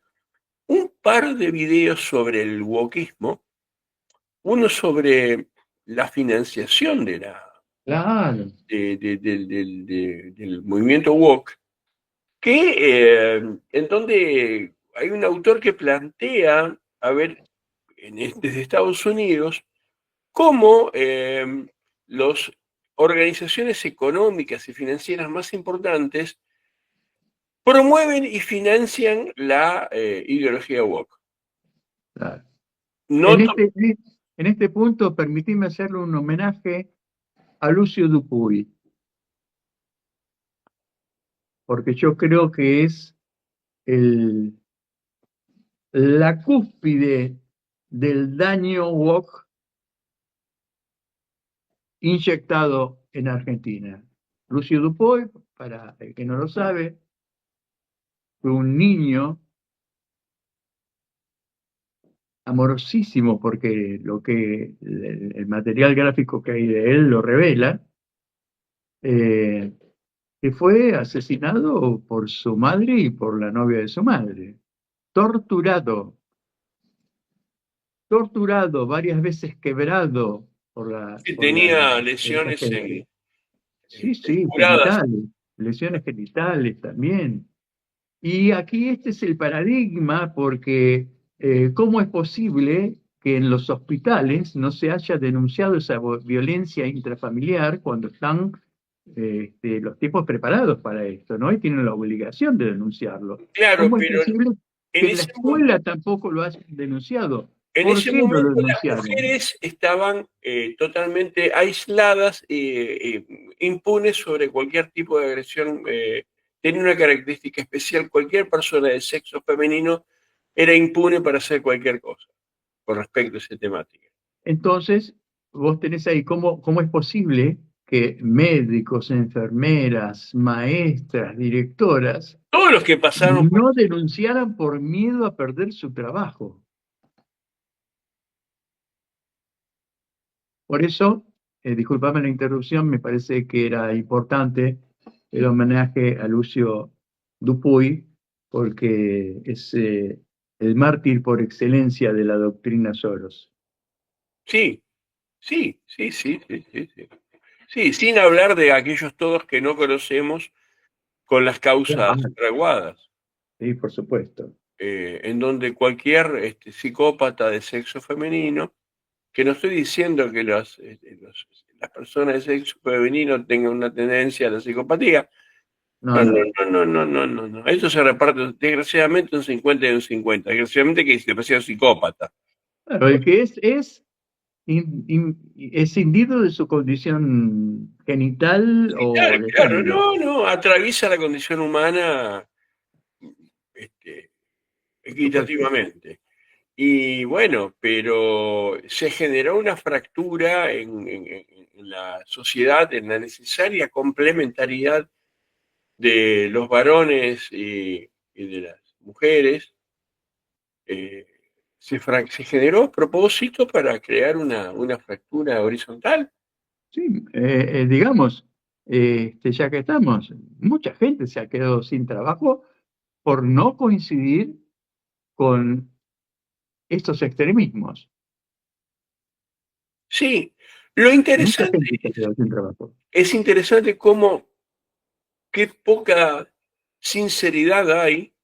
A: un par de videos sobre el wokismo, uno sobre la financiación
B: Claro.
A: del movimiento woke, en donde hay un autor que plantea, a ver, desde Estados Unidos, cómo las organizaciones económicas y financieras más importantes promueven y financian la ideología woke.
B: Claro.
A: No,
B: En en este punto, permitidme hacerle un homenaje a Lucio Dupuy, porque yo creo que es el, la cúspide del daño woke inyectado en Argentina. Lucio Dupuy, para el que no lo sabe, fue un niño amorosísimo, porque lo que el material gráfico que hay de él lo revela, eh, que fue asesinado por su madre y por la novia de su madre, torturado, torturado, varias veces quebrado
A: Que
B: por
A: tenía
B: esta
A: lesiones
B: gente. Sí, sí,
A: perforadas.
B: genitales, lesiones genitales también. Y aquí este es el paradigma porque ¿cómo es posible que en los hospitales no se haya denunciado esa violencia intrafamiliar cuando están los tipos preparados para esto, ¿no? Y tienen la obligación de denunciarlo.
A: Claro,
B: ¿Cómo es
A: pero
B: posible
A: en
B: que en la
A: ese,
B: escuela tampoco lo hayan denunciado?
A: en
B: ¿Por
A: ese
B: qué no lo
A: momento las
B: denunciaron?
A: mujeres estaban totalmente aisladas impunes sobre cualquier tipo de agresión. Tenía una característica especial: cualquier persona de sexo femenino era impune para hacer cualquier cosa con respecto a esa temática.
B: Entonces, vos tenés ahí cómo es posible que médicos, enfermeras, maestras, directoras
A: Todos los que pasaron por...
B: no denunciaran por miedo a perder su trabajo. Por eso, disculpame la interrupción, me parece que era importante el homenaje a Lucio Dupuy, porque es el mártir por excelencia de la doctrina Soros.
A: Sí, sí, sí, sí, sí, sí, sí. Sí, sin hablar de aquellos todos que no conocemos con las causas
B: Claro.
A: fraguadas,
B: Sí, por supuesto.
A: en donde cualquier psicópata de sexo femenino, que no estoy diciendo que las personas de sexo femenino tengan una tendencia a la psicopatía,
B: No,
A: no, no,
B: no.
A: no, no, no, no, no. Eso se reparte desgraciadamente un 50 y un 50. Desgraciadamente que se sea psicópata.
B: Claro, el que es escindido de su condición genital o
A: Claro,
B: de
A: claro,
B: género.
A: no, no, atraviesa la condición humana este,
B: Por supuesto.
A: equitativamente. Y bueno, pero se generó una fractura en la sociedad, en la necesaria complementariedad de los varones y de las mujeres. eh, se generó a propósito para crear una fractura horizontal.
B: Sí, digamos, ya que estamos, mucha gente se ha quedado sin trabajo por no coincidir con estos extremismos.
A: Sí, lo
B: Mucha
A: interesante
B: gente se ha quedado sin trabajo.
A: es interesante cómo qué poca sinceridad hay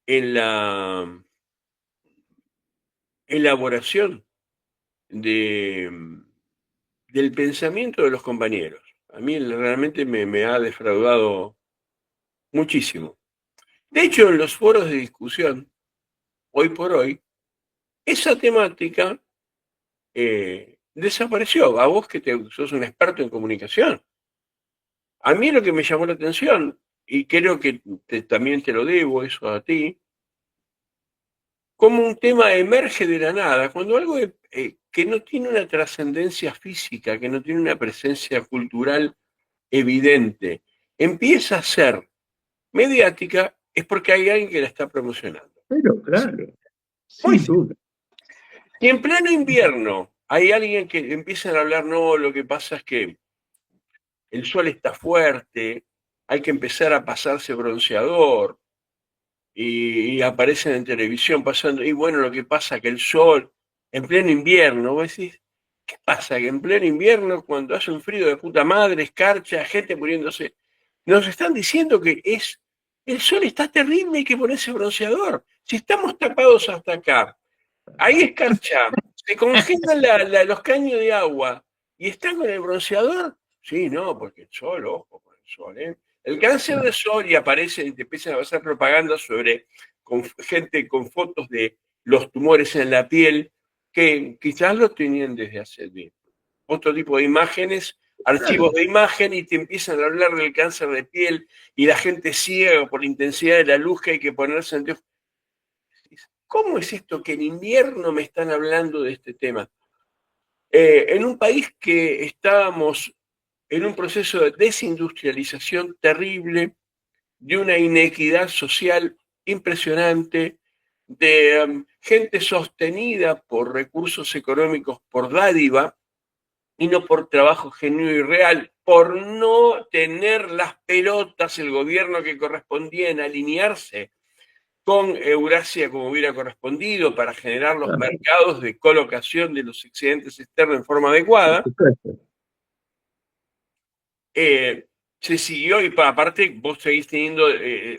A: en la elaboración de, del pensamiento de los compañeros. A mí realmente me ha defraudado muchísimo. De hecho, en los foros de discusión, hoy por hoy, esa temática desapareció. A vos que sos un experto en comunicación. A mí lo que me llamó la atención, y creo que también te lo debo eso a ti, como un tema emerge de la nada, cuando algo que no tiene una trascendencia física, que no tiene una presencia cultural evidente, empieza a ser mediática, es porque hay alguien que la está promocionando.
B: Pero claro,
A: Muy
B: sin
A: simple.
B: duda.
A: Y en pleno invierno hay alguien que empieza a hablar: no, lo que pasa es que el sol está fuerte, hay que empezar a pasarse bronceador, y aparecen en televisión pasando, y bueno, lo que pasa es que el sol, en pleno invierno, vos decís, ¿qué pasa? Que en pleno invierno, cuando hace un frío de puta madre, escarcha, gente muriéndose, nos están diciendo que el sol está terrible, hay que ponerse bronceador. Si estamos tapados hasta acá, ahí escarcha, se congelan los caños de agua y están con el bronceador. Sí, no, porque el sol, ojo con el sol, ¿eh? El cáncer de sol, y aparece y te empiezan a hacer propaganda sobre gente con fotos de los tumores en la piel, que quizás lo tenían desde hace otro tipo de imágenes,
B: Claro,
A: archivos de imagen, y te empiezan a hablar del cáncer de piel y la gente ciega por la intensidad de la luz que hay que ponerse ante... ¿Cómo es esto que en invierno me están hablando de este tema? En un país que estábamos en un proceso de desindustrialización terrible, de una inequidad social impresionante, de gente sostenida por recursos económicos, por dádiva, y no por trabajo genuino y real, por no tener las pelotas el gobierno que correspondía en alinearse con Eurasia como hubiera correspondido para generar los
B: Claro,
A: mercados de colocación de los excedentes externos en forma
B: por
A: adecuada.
B: supuesto.
A: Se siguió, y aparte vos seguís teniendo,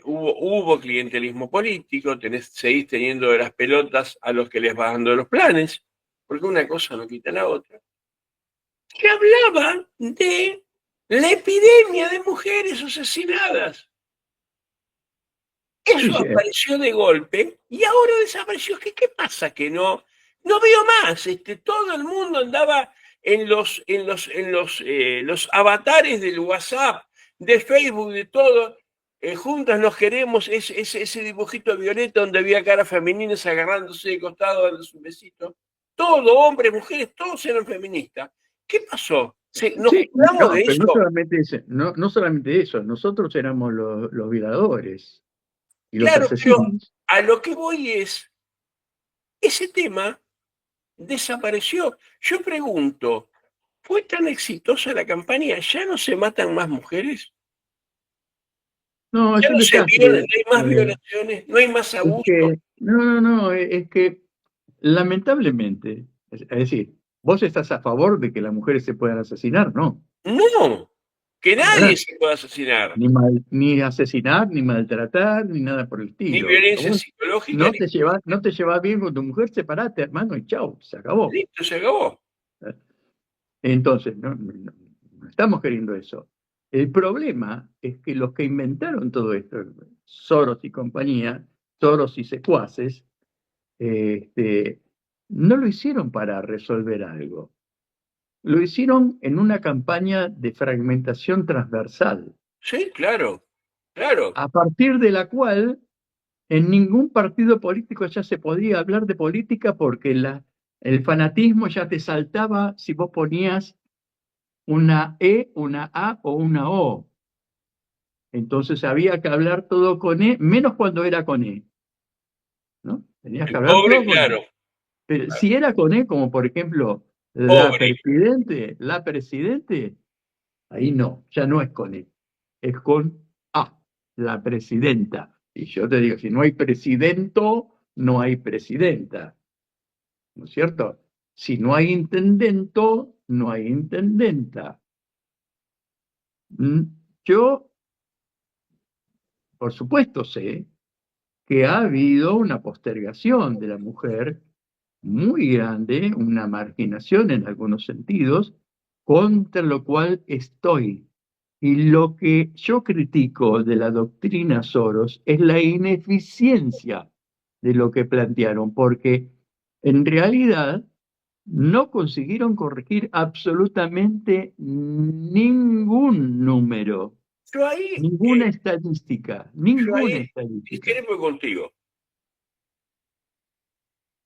A: hubo clientelismo político, seguís teniendo de las pelotas a los que les vas dando los planes, porque una cosa no quita la otra. Que hablaba de la epidemia de mujeres asesinadas.
B: Sí,
A: Eso
B: sí,
A: apareció de golpe y ahora desapareció. ¿Qué pasa? Que no veo más. Todo el mundo andaba los avatares del WhatsApp, de Facebook, de todo. Juntas nos queremos, ese dibujito de Violeta donde había caras femeninas agarrándose de costado, dándose un besito. Todo, hombres, mujeres, todos eran feministas. ¿Qué pasó? ¿Nos
B: sí,
A: curamos
B: no,
A: de
B: pero no
A: eso?
B: solamente eso, no solamente eso, nosotros éramos los violadores y los
A: Claro, pero
B: asesinos.
A: a lo que voy es, ese tema desapareció. Yo pregunto, ¿fue tan exitosa la campaña? ¿Ya no se matan más mujeres?
B: No,
A: ¿Ya
B: yo
A: no
B: no
A: se
B: sé,
A: violan, no hay más violaciones? ¿No hay más
B: es
A: abuso?
B: que, no, es que lamentablemente, es decir, vos estás a favor de que las mujeres se puedan asesinar, ¿no?
A: No, que
B: Para
A: nadie
B: nada.
A: se pueda asesinar.
B: Ni asesinar, ni maltratar, ni nada por el
A: Ni
B: estilo. A
A: violencia
B: vos
A: psicológica, ni
B: no te llevas bien con tu mujer, separate, hermano, y chau, se acabó.
A: listo, se acabó.
B: Entonces, no estamos queriendo eso. El problema es que los que inventaron todo esto, Soros y compañía, Soros y secuaces, este, no lo hicieron para resolver algo. Lo hicieron en una campaña de fragmentación transversal,
A: Sí, claro, claro.
B: a partir de la cual en ningún partido político ya se podía hablar de política porque el fanatismo ya te saltaba si vos ponías una E, una A o una O. Entonces había que hablar todo con E, menos cuando era con E, ¿no? Tenías que
A: El
B: hablar
A: pobre,
B: todo con
A: claro,
B: E. Pero si era con E, como por ejemplo
A: pobre.
B: la presidente, ahí no, ya no es con E, es con A, la presidenta. Y yo te digo, si no hay presidento, no hay presidenta, ¿no es cierto? Si no hay intendento, no hay intendenta. Mm, Yo, por supuesto, sé que ha habido una postergación de la mujer muy grande, una marginación en algunos sentidos, contra lo cual estoy. Y lo que yo critico de la doctrina Soros es la ineficiencia de lo que plantearon, porque en realidad no consiguieron corregir absolutamente ningún número,
A: Yo ahí,
B: ninguna estadística,
A: yo
B: ninguna
A: ahí
B: estadística.
A: discrepo contigo.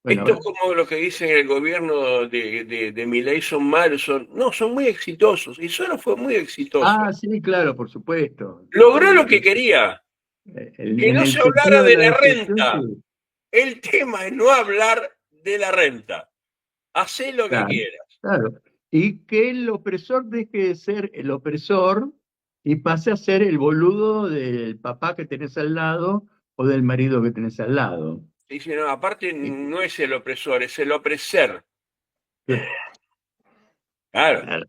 B: Bueno, a
A: Estos
B: ver.
A: como lo que dicen el gobierno de Milei son malos, no, son muy exitosos. Y solo fue muy exitoso.
B: Ah, sí, claro, por supuesto.
A: Logró lo que quería, que
B: En
A: no
B: el
A: se hablara
B: sentido de
A: de
B: la
A: la
B: destrucción,
A: renta.
B: sí,
A: El tema es no hablar de la renta. Hacé lo que
B: claro,
A: quieras.
B: claro. Y que el opresor deje de ser el opresor y pase a ser el boludo del papá que tenés al lado o del marido que tenés al lado.
A: Dice, no, aparte
B: Y-
A: no es el opresor, es el opreser.
B: Claro,
A: Claro,
B: claro.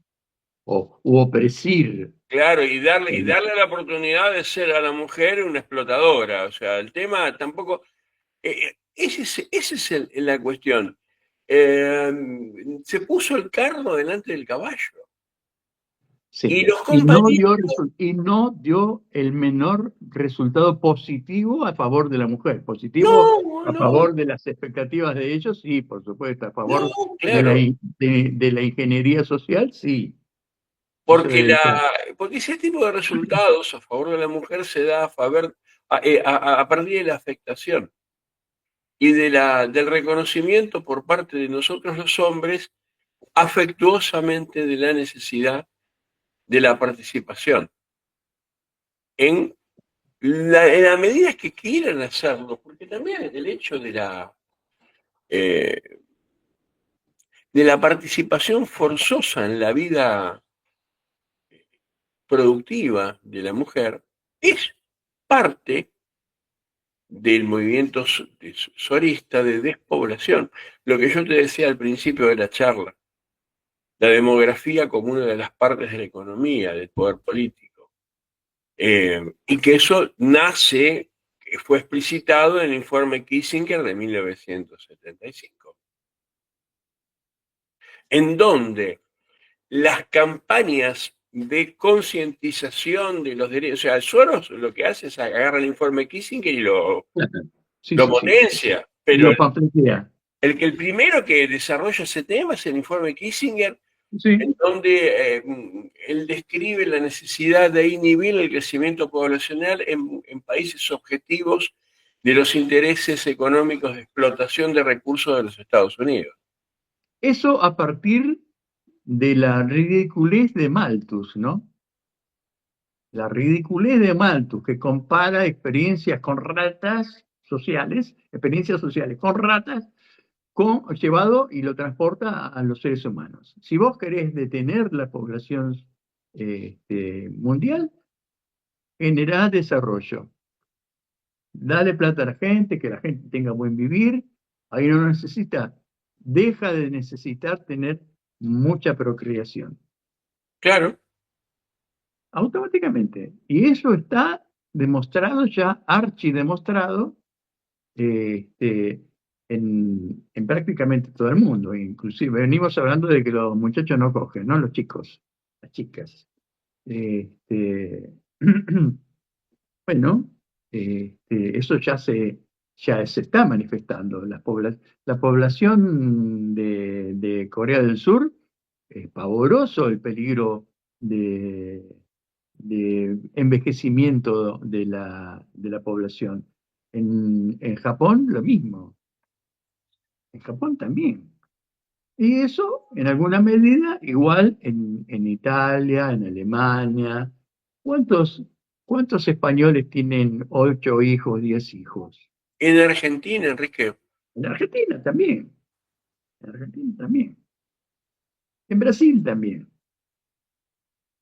B: U opresir.
A: claro, y darle la oportunidad de ser a la mujer una explotadora. O sea, el tema tampoco. Esa es la cuestión. Eh, Se puso el carro delante del caballo. Y
B: Sí,
A: los compañeros.
B: y no dio el menor resultado positivo a favor de la mujer. Positivo
A: No,
B: a
A: no,
B: favor de las expectativas de ellos, sí, por supuesto. A favor
A: no,
B: de
A: claro.
B: de la ingeniería social, sí. Eso
A: Porque,
B: debe ser.
A: porque ese tipo de resultados a favor de la mujer se da a partir de la afectación y del reconocimiento por parte de nosotros los hombres afectuosamente de la necesidad de la participación en la medida que quieran hacerlo, porque también el hecho eh, de la participación forzosa en la vida productiva de la mujer es parte del movimiento sorista de despoblación. Lo que yo te decía al principio de la charla, la demografía como una de las partes de la economía, del poder político. Y que eso nace, que fue explicitado en el informe Kissinger de 1975, en donde las campañas de concientización de los derechos, o sea, Soros lo que hace es agarrar el informe Kissinger y
B: Sí,
A: lo
B: sí, sí.
A: potencia,
B: Y
A: pero
B: lo pamfletea.
A: el primero que desarrolla ese tema es el informe Kissinger, en
B: Sí,
A: donde él describe la necesidad de inhibir el crecimiento poblacional en países objetivos de los intereses económicos de explotación de recursos de los Estados Unidos.
B: eso a partir de la ridiculez de Malthus, ¿no? La ridiculez de Malthus, que compara experiencias con ratas sociales, experiencias sociales con ratas, llevado y lo transporta a los seres humanos. Si vos querés detener la población mundial, generá desarrollo. Dale plata a la gente, que la gente tenga buen vivir, ahí no necesita, deja de necesitar tener mucha procreación.
A: Claro,
B: Automáticamente. Y eso está demostrado ya, archidemostrado, en prácticamente todo el mundo. Inclusive venimos hablando de que los muchachos no cogen, ¿no? Los chicos, las chicas. Este, bueno, eso ya se está manifestando. La población de Corea del Sur es pavoroso el peligro de, de envejecimiento de la población. En Japón lo mismo, en Japón también. Y eso, en alguna medida, igual en Italia, en Alemania. ¿Cuántos, cuántos españoles tienen 8 hijos, 10 hijos?
A: en Argentina, Enrique,
B: En Argentina también. En Argentina también. En Brasil también.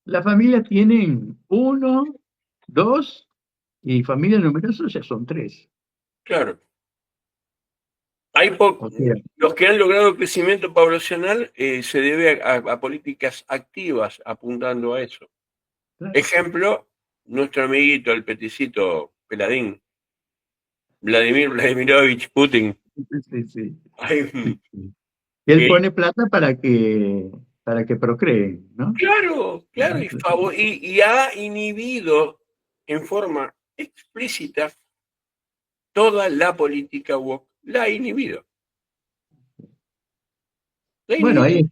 B: Las familias tienen uno, dos, y familias numerosas ya son tres.
A: claro.
B: O sea,
A: Los que han logrado crecimiento poblacional se debe a políticas activas apuntando a eso.
B: claro.
A: Ejemplo, nuestro amiguito, el peticito Peladín, Vladimir Vladimirovich Putin.
B: Sí, sí,
A: Ay,
B: sí, sí. Y él
A: que,
B: pone plata para que procreen, ¿no?
A: claro, claro, y ha inhibido en forma explícita toda la política woke. La ha inhibido. La ha
B: Bueno,
A: inhibido.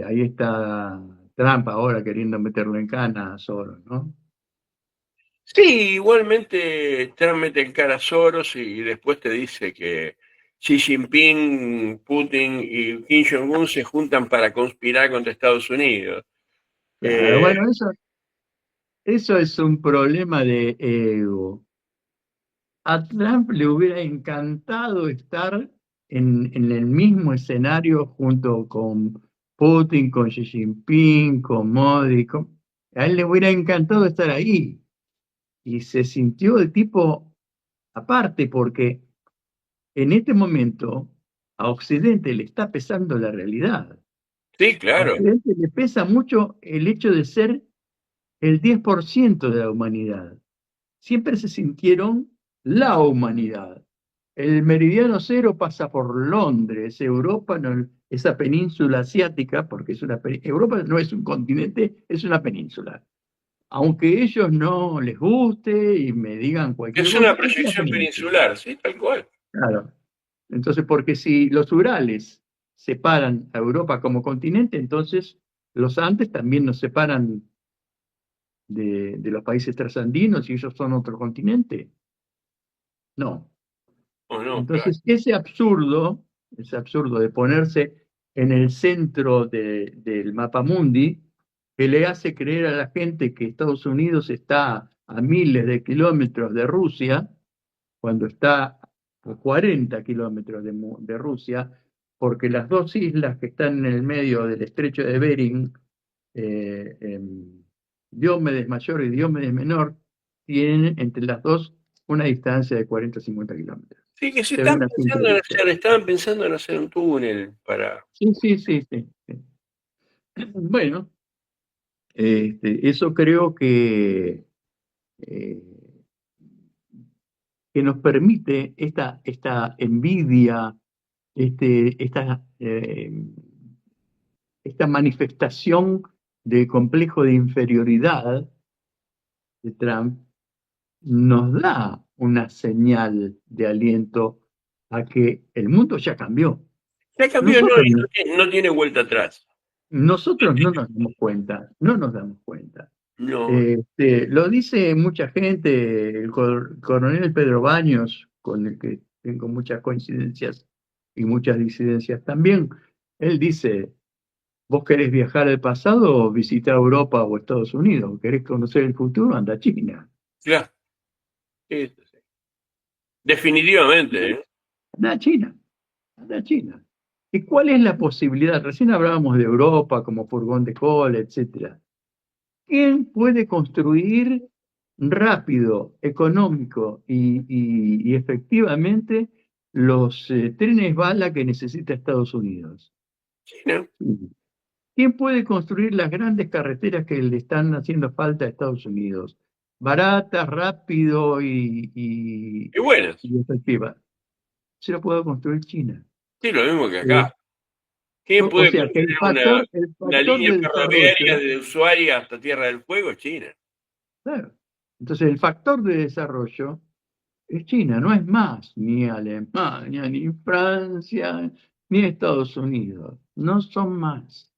B: ahí está Trump ahora queriendo meterlo en cana a Soros, ¿no?
A: Sí, igualmente Trump mete en cara a Soros y después te dice que Xi Jinping, Putin y Kim Jong-un se juntan para conspirar contra Estados Unidos.
B: Claro,
A: Eh,
B: bueno, eso es un problema de ego. A Trump le hubiera encantado estar en el mismo escenario junto con Putin, con Xi Jinping, con Modi. A él le hubiera encantado estar ahí. Y se sintió de tipo aparte porque en este momento a Occidente le está pesando la realidad.
A: sí,
B: A
A: claro.
B: Occidente le pesa mucho el hecho de ser el 10% de la humanidad. Siempre se sintieron la humanidad. El meridiano cero pasa por Londres, Europa, esa península asiática, porque Europa no es un continente, es una península. Aunque ellos no les guste y me digan cualquier
A: Es una
B: cosa, es una
A: proyección
B: península.
A: peninsular, sí, tal cual.
B: Claro. Entonces, porque si los Urales separan a Europa como continente, entonces los Andes también nos separan de los países trasandinos y ellos son otro continente. No.
A: ¿O no? Claro.
B: Entonces, ese absurdo de ponerse en el centro del mapa mundi, que le hace creer a la gente que Estados Unidos está a miles de kilómetros de Rusia, cuando está a 40 kilómetros de Rusia, porque las dos islas que están en el medio del estrecho de Bering, Diomedes Mayor y Diomedes Menor, tienen entre las dos una distancia de 40 o 50 kilómetros.
A: Sí, que se
B: Se ven a simple vista.
A: estaban pensando en hacer un túnel para.
B: Sí, sí, sí, sí, sí. Bueno, eso creo eh, que nos permite esta envidia, esta manifestación de complejo de inferioridad de Trump, nos da una señal de aliento a que el mundo ya cambió.
A: Ya cambió, no,
B: Nosotros,
A: y no tiene vuelta atrás.
B: nosotros no nos damos cuenta, no nos damos cuenta.
A: No,
B: Lo dice mucha gente, el coronel Pedro Baños, con el que tengo muchas coincidencias y muchas disidencias también. Él dice, ¿vos querés viajar al pasado o visitar Europa o Estados Unidos? ¿Querés conocer el futuro? Anda a China.
A: claro, sí, sí, sí. Definitivamente, ¿eh?
B: Anda a China, anda a China. ¿Y cuál es la posibilidad? Recién hablábamos de Europa como furgón de cola, etcétera. ¿Quién puede construir rápido, económico y efectivamente los trenes bala que necesita Estados Unidos?
A: China.
B: ¿Quién puede construir las grandes carreteras que le están haciendo falta a Estados Unidos? Baratas, rápido
A: Y buenas.
B: y efectiva. Se lo puede construir China.
A: Sí, lo mismo que
B: Eh,
A: acá. ¿Quién
B: o
A: puede
B: sea que
A: construir
B: el
A: una
B: factor
A: línea
B: de
A: ferroviaria
B: desarrollo,
A: de Ushuaia hasta Tierra del Fuego? China.
B: claro. Entonces el factor de desarrollo es China, no es más ni Alemania, ni Francia, ni Estados Unidos. No son más.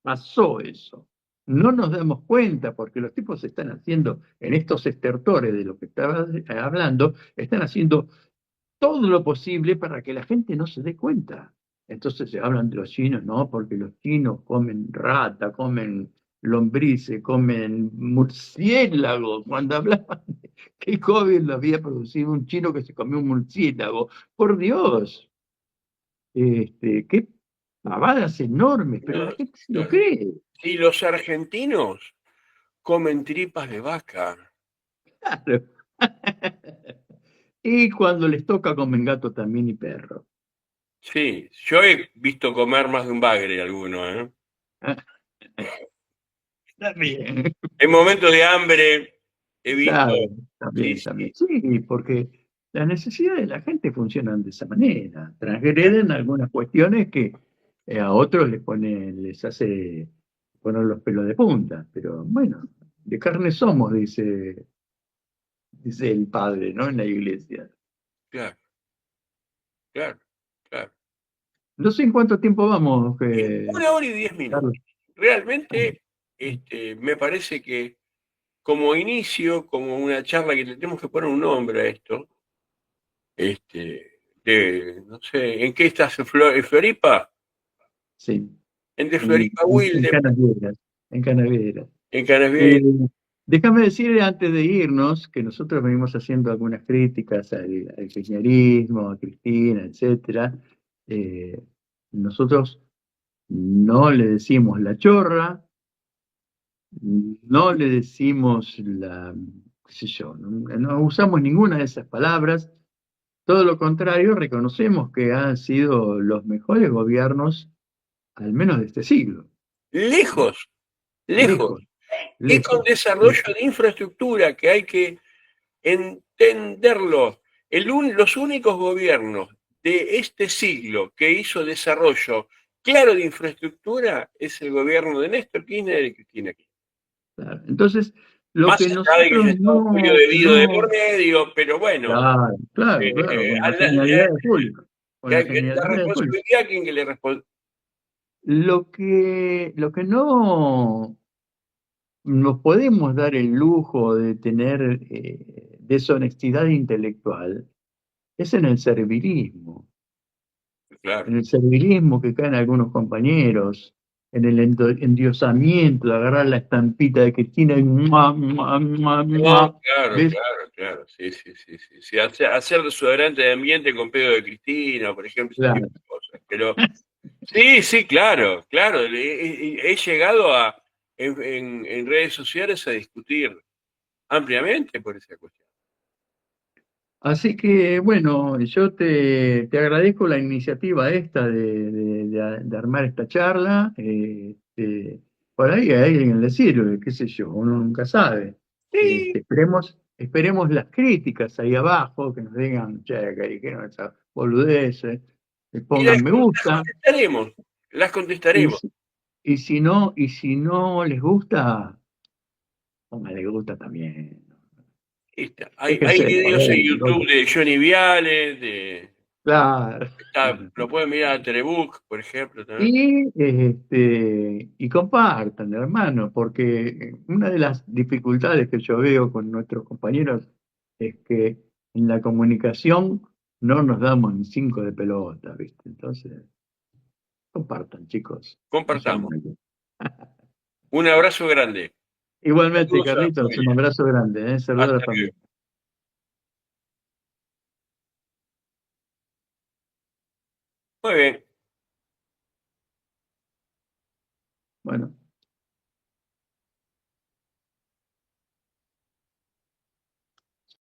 B: Pasó eso. No nos damos cuenta porque los tipos están haciendo, en estos estertores de lo que estaba hablando, están haciendo todo lo posible para que la gente no se dé cuenta. Entonces se hablan de los chinos, no, porque los chinos comen rata, comen lombrices, comen murciélagos. Cuando hablaban de que el COVID lo había producido un chino que se comió un murciélago. Por Dios, qué pavadas enormes, pero la
A: No,
B: gente se lo
A: claro.
B: cree.
A: Y los argentinos comen tripas de vaca.
B: Claro. Y cuando les toca comen gato también y perro.
A: Sí, yo he visto comer más de un bagre alguno, ¿eh?
B: Está bien.
A: En momentos de hambre he visto.
B: Claro,
A: Sí,
B: también, también.
A: sí,
B: Sí, porque las necesidades de la gente funcionan de esa manera. Transgreden algunas cuestiones que a otros les hace poner los pelos de punta. Pero bueno, de carne somos, dice el padre, ¿no? En la iglesia.
A: claro, claro, claro.
B: No sé en cuánto tiempo vamos,
A: En 1 hora y 10 minutos.
B: Carlos.
A: Realmente, me parece que como inicio, como una charla que le tenemos que poner un nombre a esto, no sé, ¿en qué estás, en Floripa?
B: Sí,
A: Entre Floripa
B: en
A: Wilde,
B: Canavieras, en Canavieras.
A: en
B: Eh,
A: Canasviel.
B: déjame decir antes de irnos que nosotros venimos haciendo algunas críticas al kirchnerismo, a Cristina, etcétera. Eh, nosotros no le decimos la chorra, no le decimos qué sé yo, no usamos ninguna de esas palabras. Todo lo contrario, reconocemos que han sido los mejores gobiernos, al menos de este siglo.
A: Lejos, lejos.
B: Lejos,
A: Y con
B: lejos,
A: desarrollo
B: lejos.
A: de infraestructura que hay que entenderlo. Los únicos gobiernos de este siglo que hizo desarrollo claro de infraestructura es el gobierno de Néstor Kirchner y Cristina Kirchner.
B: Claro. Entonces, lo
A: Más
B: que
A: allá de que
B: nosotros
A: haya estado Julio de Vido de por
B: no,
A: medio, pero bueno,
B: claro, claro, claro,
A: eh,
B: con
A: a
B: la
A: la,
B: genialidad de Julio, con la
A: la
B: genialidad de Julio.
A: responsabilidad a quien que le responde.
B: Lo que no nos podemos dar el lujo de tener deshonestidad intelectual es
A: Claro,
B: en el servilismo que caen algunos compañeros, en el endiosamiento, de agarrar la estampita de Cristina y ¡mua, mua, mua,
A: No,
B: mua!
A: claro,
B: ¿Ves?
A: claro, claro. Sí, sí, sí, sí. Sí, hacer desodorante de ambiente con pedo de Cristina, por ejemplo, ese tipo
B: Claro.
A: de cosas. Pero sí, sí, claro, claro. He llegado en redes sociales a discutir ampliamente por esa cuestión.
B: Así que, bueno, yo te agradezco la iniciativa esta de armar esta charla. Por ahí a alguien le sirve, qué sé yo, uno nunca sabe.
A: Sí,
B: Esperemos las críticas ahí abajo, que nos digan, che, que dijeron esa boludez, que
A: y
B: pongan me
A: las
B: gusta,
A: contestaremos, las
B: y,
A: contestaremos.
B: si- y si no les gusta, pongan le gusta también.
A: Listo. Hay
B: Déjense de
A: videos en
B: joder,
A: YouTube
B: loco.
A: de Johnny Viale,
B: Claro.
A: lo pueden mirar a Telebook, por ejemplo, también.
B: Y compartan, hermano, porque una de las dificultades que yo veo con nuestros compañeros es que en la comunicación no nos damos ni cinco de pelota, ¿viste? Entonces, compartan, chicos. No sean
A: Compartamos.
B: malos.
A: Un abrazo grande.
B: Igualmente,
A: Saludos a la
B: Carlitos, un
A: familia.
B: abrazo grande, ¿eh? Saludos a la
A: Hasta luego.
B: familia.
A: Muy bien.